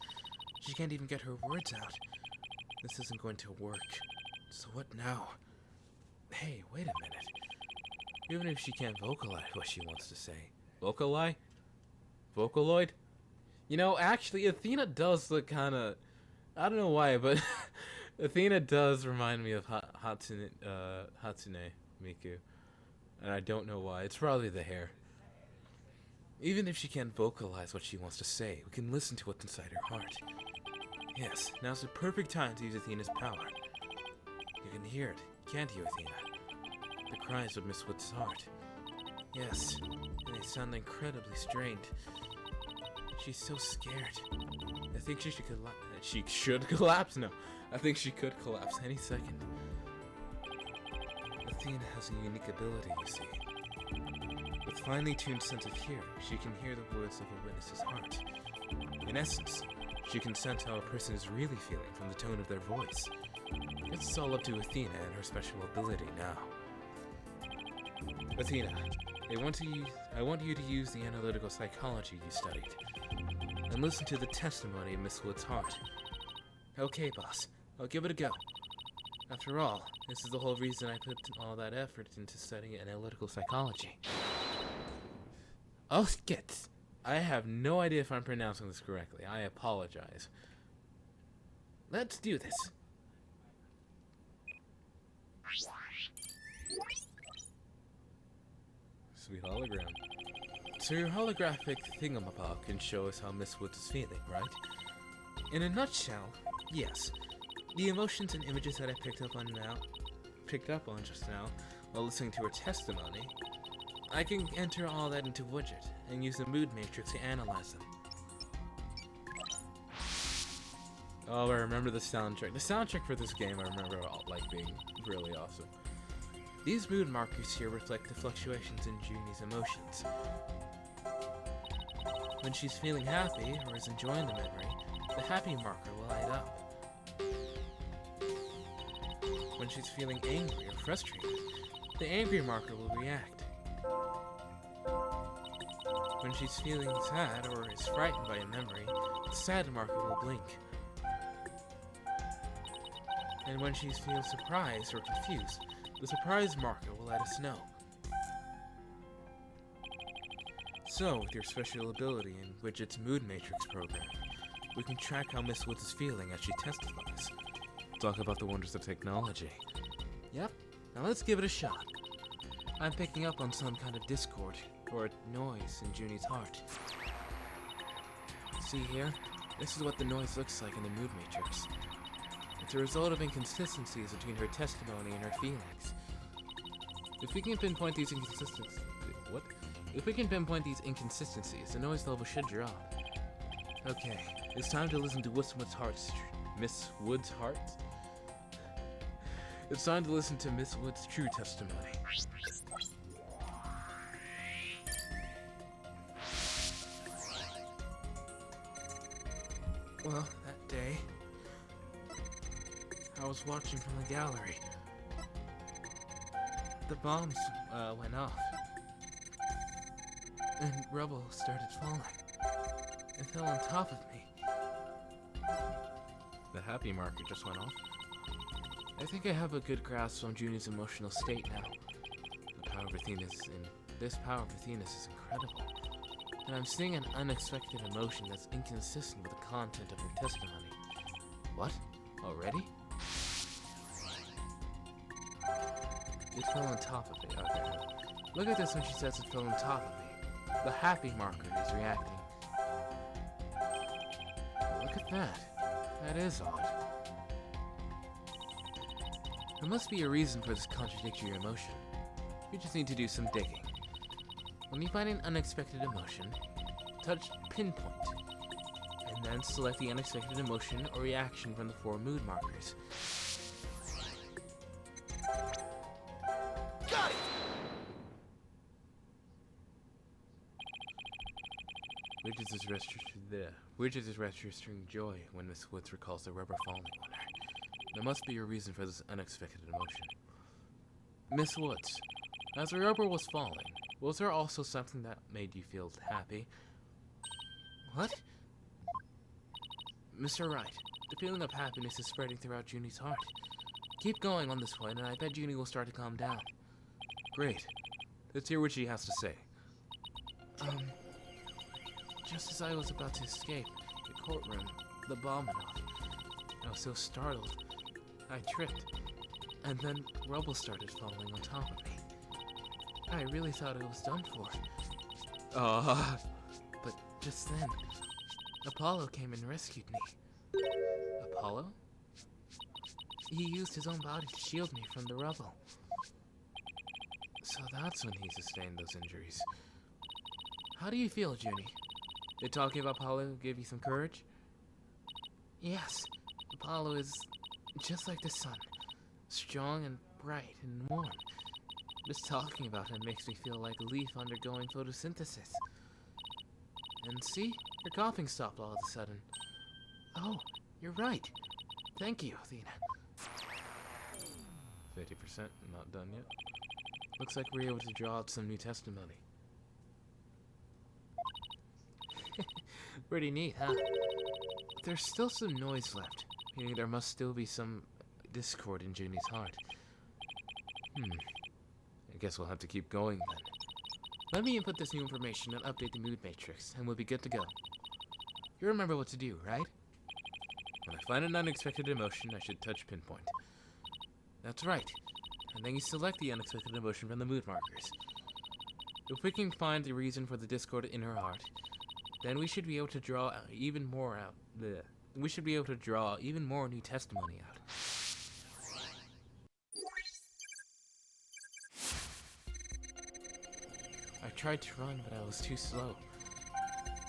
She can't even get her words out. This isn't going to work. So what now? Hey, wait a minute. Even if she can't vocalize what she wants to say. Vocalize? Vocaloid? You know, actually, Athena does look kinda... I don't know why, but Athena does remind me of Hatsune Miku. And I don't know why. It's probably the hair. Even if she can't vocalize what she wants to say, we can listen to what's inside her heart. Yes, now's the perfect time to use Athena's power. You can hear it, can't you, Athena? The cries of Miss Wood's heart. Yes, and they sound incredibly strained. She's so scared. I think she should collapse. She should collapse? No, I think she could collapse any second. Athena has a unique ability, you see. With finely tuned sense of hearing, she can hear the words of a witness's heart. In essence, she can sense how a person is really feeling from the tone of their voice. It's all up to Athena and her special ability now. Athena, I want you to use the analytical psychology you studied, and listen to the testimony of Miss Wood's heart. Okay, boss, I'll give it a go. After all, this is the whole reason I put all that effort into studying analytical psychology. Oh, skits! I have no idea if I'm pronouncing this correctly. I apologize. Let's do this. Sweet hologram. So your holographic thingamabog can show us how Miss Woods is feeling, right? In a nutshell, yes. The emotions and images that I picked up on just now while listening to her testimony, I can enter all that into widget and use the mood matrix to analyze them. Oh, I remember the soundtrack. The soundtrack for this game I remember like being really awesome. These mood markers here reflect the fluctuations in Junie's emotions. When she's feeling happy or is enjoying the memory, the happy marker will light up. When she's feeling angry or frustrated, the angry marker will react. When she's feeling sad or is frightened by a memory, the sad marker will blink. And when she feels surprised or confused, the surprise marker will let us know. So, with your special ability in Widget's Mood Matrix program, we can track how Miss Woods is feeling as she testifies. Talk about the wonders of technology. Yep, now let's give it a shot. I'm picking up on some kind of discord or noise in Junie's heart. See here? This is what the noise looks like in the Mood Matrix. It's a result of inconsistencies between her testimony and her feelings. If we can pinpoint these inconsistencies, the noise level should drop. Okay, it's time to listen to Miss Wood's heart. It's time to listen to Miss Wood's true testimony. Well, that day, I was watching from the gallery. The bombs went off, and rubble started falling. It fell on top of me. The happy marker just went off. I think I have a good grasp on Junie's emotional state now. This power of Athena's is incredible. And I'm seeing an unexpected emotion that's inconsistent with the content of her testimony. What? Already? It fell on top of it. Okay. Look at this when she says it fell on top of me. The happy marker is reacting. Look at that. That is odd. There must be a reason for this contradictory emotion. You just need to do some digging. When you find an unexpected emotion, touch pinpoint, and then select the unexpected emotion or reaction from the 4 mood markers. Got it! Widget is registering joy when Miss Woods recalls the rubber falling on her. There must be a reason for this unexpected emotion. Miss Woods, as the rubber was falling, was there also something that made you feel happy? What? Mr. Wright, the feeling of happiness is spreading throughout Junie's heart. Keep going on this way, and I bet Junie will start to calm down. Great. Let's hear what she has to say. Just as I was about to escape the courtroom, the bomb went off. I was so startled. I tripped, and then rubble started falling on top of me. I really thought it was done for. But just then, Apollo came and rescued me. Apollo? He used his own body to shield me from the rubble. So that's when he sustained those injuries. How do you feel, Junie? Did talking about Apollo give you some courage? Yes, Apollo is just like the sun, strong and bright and warm. Just talking about him makes me feel like a leaf undergoing photosynthesis. And see, your coughing stopped all of a sudden. Oh, you're right. Thank you, Athena. 50%, not done yet. Looks like we're able to draw out some new testimony. Pretty neat, huh? But there's still some noise left, meaning there must still be some discord in Junie's heart. I guess we'll have to keep going then. Let me input this new information and update the mood matrix, and we'll be good to go. You remember what to do, right? When I find an unexpected emotion, I should touch pinpoint. That's right. And then you select the unexpected emotion from the mood markers. If we can find the reason for the discord in her heart, then we should be able to draw even more out. We should be able to draw even more new testimony out. I tried to run, but I was too slow.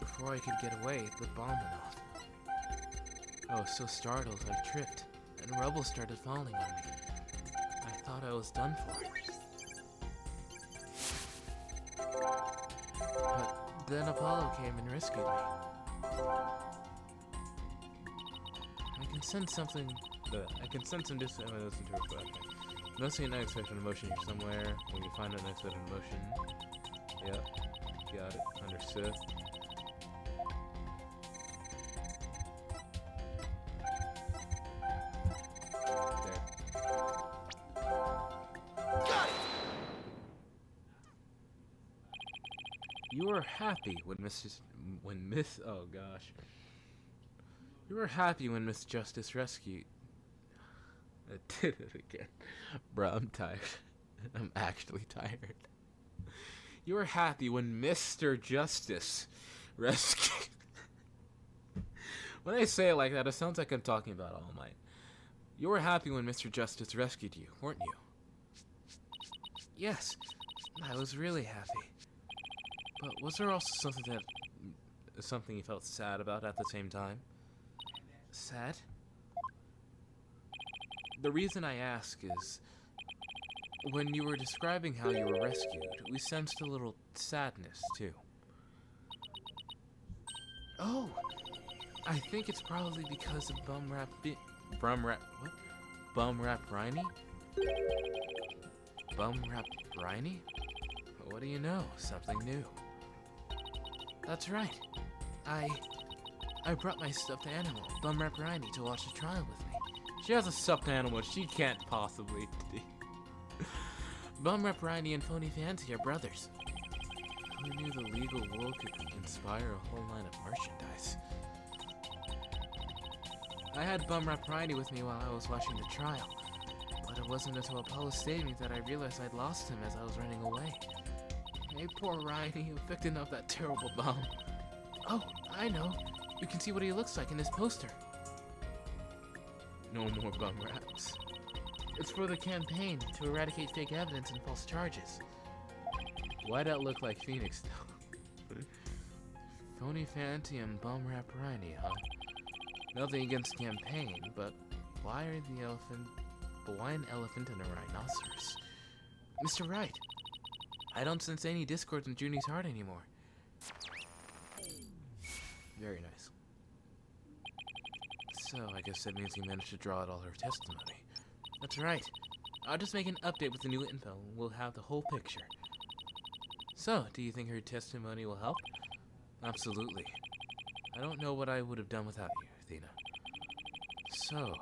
Before I could get away, the bomb went off. I was so startled, I tripped, and rubble started falling on me. I thought I was done for. But then Apollo came and rescued me. I can sense something. I can sense some listen to her, but okay. Must be an unexpected emotion here somewhere. When you find an unexpected emotion. Yep. Got it. Understood. You were happy when You were happy when Miss Justice rescued. I did it again. Bruh, I'm tired. I'm actually tired. You were happy when Mr. Justice rescued. When I say it like that, it sounds like I'm talking about All Might. You were happy when Mr. Justice rescued you, weren't you? Yes, I was really happy. But was there also something you felt sad about at the same time? Sad? The reason I ask is, when you were describing how you were rescued, we sensed a little sadness, too. Oh! I think it's probably because of Bumrap Riney? Bumrap Riney? What do you know? Something new. That's right. I brought my stuffed animal, Bumrap Riney, to watch the trial with me. She has a stuffed animal she can't possibly be. Bumrap Riney and Phony Fancy are brothers. Who knew the legal world could inspire a whole line of merchandise? I had Bum Rap Riley with me while I was watching the trial, but it wasn't until Apollo saved me that I realized I'd lost him as I was running away. Hey, poor Riley, victim of that terrible bomb. Oh, I know. You can see what he looks like in this poster. No more bum raps. It's for the campaign to eradicate fake evidence and false charges. Why'd that look like Phoenix, though? Phony Fancy and Bum Rap Riley, huh? Nothing against campaign, but why an elephant and a rhinoceros? Mr. Wright, I don't sense any discord in Junie's heart anymore. Very nice. So, I guess that means you managed to draw out all her testimony. That's right. I'll just make an update with the new info and we'll have the whole picture. So, do you think her testimony will help? Absolutely. I don't know what I would have done without you, Athena. So,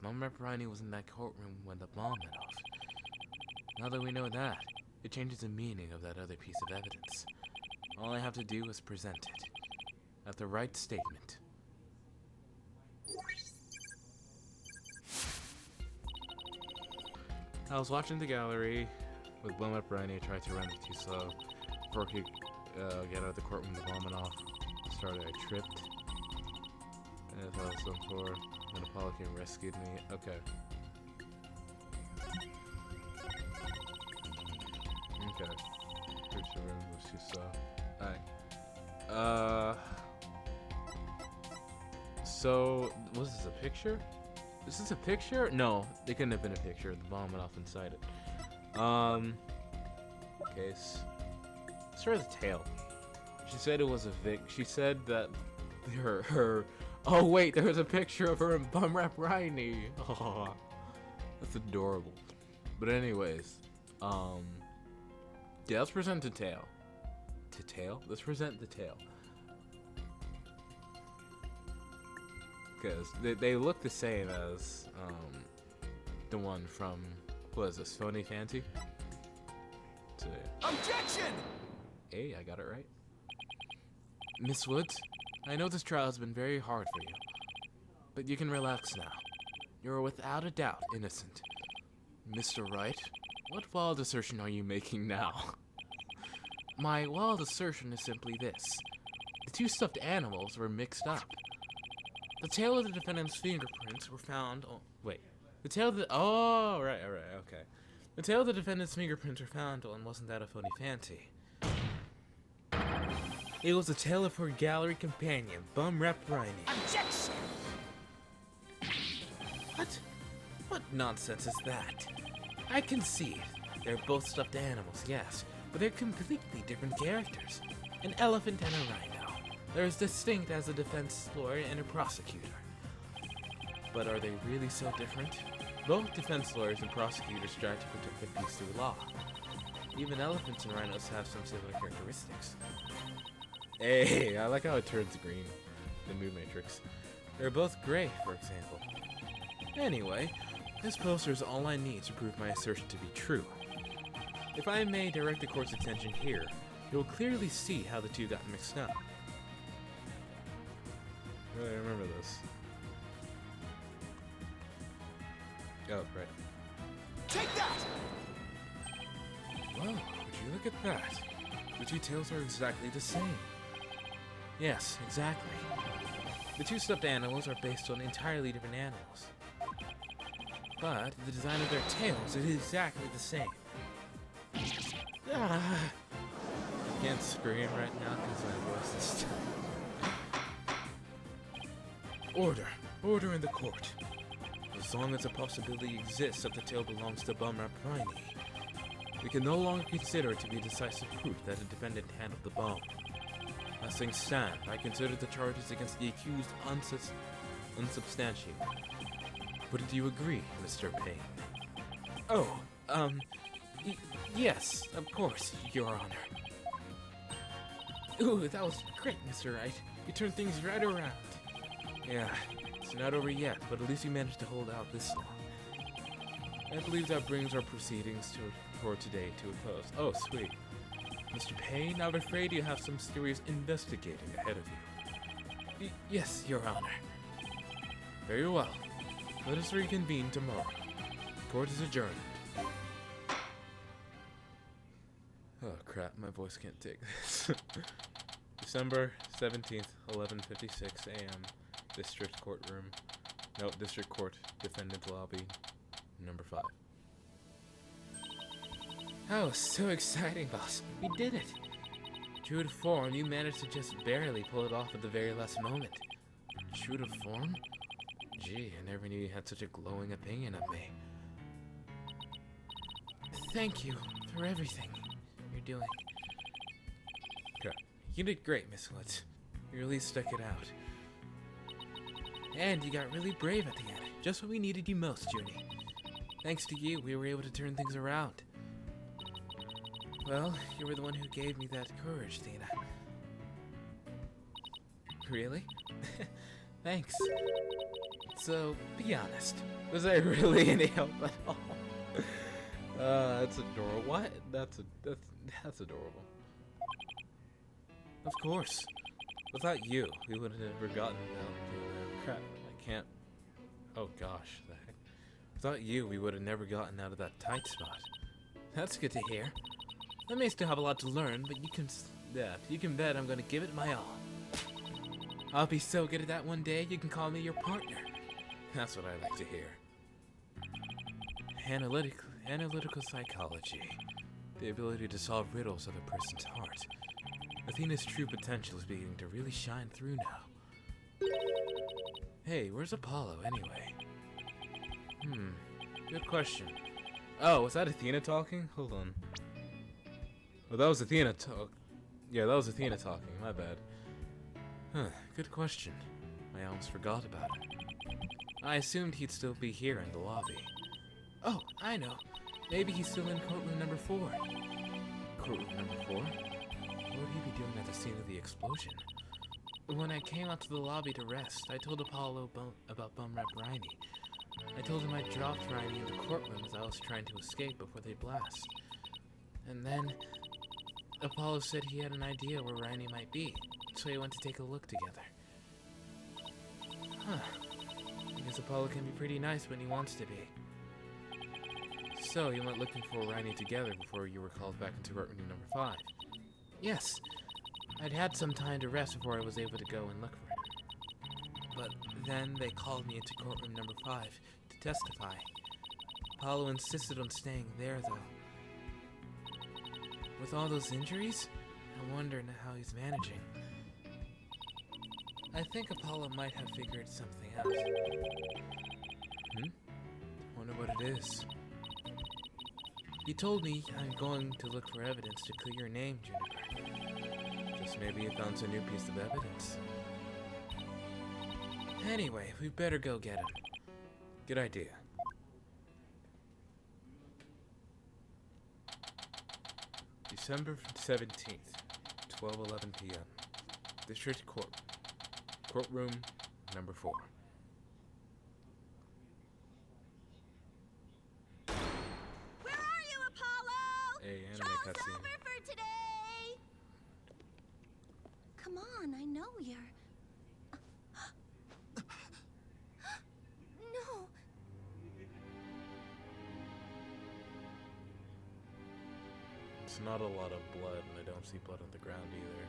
Mom Rep Riley was in that courtroom when the bomb went off. Now that we know that, it changes the meaning of that other piece of evidence. All I have to do is present it. At the right statement. I was watching the gallery with Blown Up Riley tried to run it too slow. Before he could get out of the courtroom, the bomb went off. Started, I tripped. And I thought it was done for. Then Apollo came and rescued me. Okay. Okay. Pretty sure what she saw. Alright. So, was this a picture? Is this a picture? No, it couldn't have been a picture. The bomb went off inside it. Case. Start with the tail. She said it was a She said that her. Oh wait, there was a picture of her in Bum Rap Riley. Oh, that's adorable. But anyways, yeah, let's present the tail. To tail? Let's present the tail. Because they look the same as the one from, what is this, Phony Fancy? So, Objection! hey, I got it right. Miss Woods, I know this trial has been very hard for you, but you can relax now. You're without a doubt innocent. Mr. Wright, what wild assertion are you making now? My wild assertion is simply this. The two stuffed animals were mixed up. The tail of the defendant's fingerprints were found on... Wait. The tail of the... Oh, right, okay. The tail of the defendant's fingerprints were found on wasn't that a Phony Fancy. It was the tail of her gallery companion, Bum Rap Riley. Objection! What? What nonsense is that? I concede. They're both stuffed animals, yes, but they're completely different characters. An elephant and a rhino. They're as distinct as a defense lawyer and a prosecutor. But are they really so different? Both defense lawyers and prosecutors strive to protect the peace through law. Even elephants and rhinos have some similar characteristics. Hey, I like how it turns green. The Moon Matrix. They're both gray, for example. Anyway, this poster is all I need to prove my assertion to be true. If I may direct the court's attention here, you'll clearly see how the two got mixed up. I remember this. Oh, right. Take that! Whoa, would you look at that? The two tails are exactly the same. Yes, exactly. The two stuffed animals are based on entirely different animals. But the design of their tails is exactly the same. Ah. I can't scream right now because my voice is Order. Order in the court. As long as a possibility exists that the tail belongs to Bum Rap Riley, we can no longer consider it to be decisive proof that the defendant handled the bomb. As things stand, I consider the charges against the accused unsubstantiated. Wouldn't you agree, Mr. Payne? Oh, yes, of course, Your Honor. Ooh, that was great, Mr. Wright. You turned things right around. Yeah, it's not over yet, but at least you managed to hold out this long. I believe that brings our proceedings for today to a close. Oh, sweet. Mr. Payne, I'm afraid you have some serious investigating ahead of you. Yes, Your Honor. Very well. Let us reconvene tomorrow. Court is adjourned. Oh crap, my voice can't take this. December 17th, 11:56 a.m. District Courtroom. No, District Court, Defendant Lobby, number 5. Oh, so exciting, boss. We did it. True to form, you managed to just barely pull it off at the very last moment. True to form? Gee, I never knew you had such a glowing opinion of me. Thank you for everything you're doing. Okay. You did great, Miss Woods. You really stuck it out. And you got really brave at the end. Just when we needed you most, Junie. Thanks to you, we were able to turn things around. Well, you were the one who gave me that courage, Athena. Really? Thanks. So, be honest. Was I really any help at all? That's adorable. What? That's adorable. Of course. Without you, we would have never gotten crap. I can't. Oh gosh, the heck. Without you, we would have never gotten out of that tight spot. That's good to hear. I may still have a lot to learn, but you can bet I'm gonna give it my all. I'll be so good at that one day, you can call me your partner. That's what I like to hear. Analytical psychology. The ability to solve riddles of a person's heart. Athena's true potential is beginning to really shine through now. Hey, where's Apollo anyway? Good question. Oh, was that Athena talking? Hold on. Oh, that was Athena Yeah, that was Athena talking. My bad. Huh, good question. I almost forgot about him. I assumed he'd still be here in the lobby. Oh, I know. Maybe he's still in courtroom number 4. Courtroom number 4? What would he be doing at the scene of the explosion? When I came out to the lobby to rest, I told Apollo about Bum Rep Riney. I told him I dropped Riney in the courtroom as I was trying to escape before they blast. And then Apollo said he had an idea where Riney might be, so we went to take a look together. Huh. I guess Apollo can be pretty nice when he wants to be. So, you went looking for Riney together before you were called back into courtroom number 5? Yes. I'd had some time to rest before I was able to go and look for him. But then they called me into courtroom number 5 to testify. Apollo insisted on staying there, though. With all those injuries, I wonder how he's managing. I think Apollo might have figured something out. Wonder what it is. He told me I'm going to look for evidence to clear your name, Juniper. Just maybe he found a new piece of evidence. Anyway, we better go get him. Good idea. December 17th, 12:11 p.m. District Court. Courtroom number 4. Where are you, Apollo? Hey, anime Show's cutscene. over for today. Come on, I know you're. No. It's not a lot of blood, and I don't see blood on the ground either.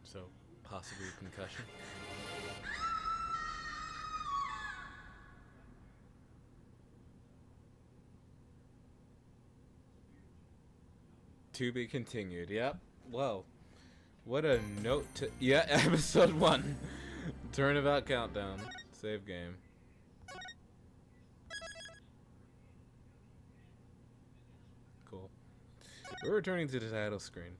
So, possibly a concussion. To be continued. Yep. Well, what a note to... Yeah, episode 1. Turnabout countdown. Save game. Cool. We're returning to the title screen.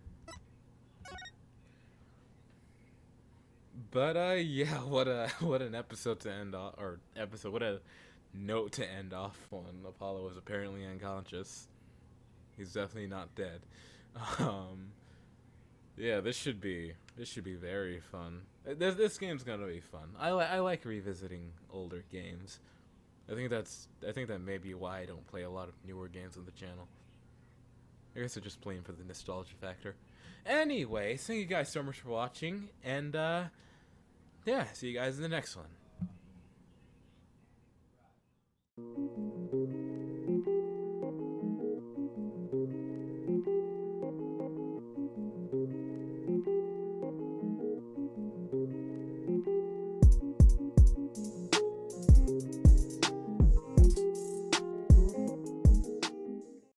But yeah, what an episode to end off, what a note to end off on. Apollo was apparently unconscious. He's definitely not dead. Yeah, this should be very fun. This game's gonna be fun. I like revisiting older games. I think that may be why I don't play a lot of newer games on the channel. I guess I'm just playing for the nostalgia factor. Anyway, thank you guys so much for watching, and yeah, see you guys in the next one.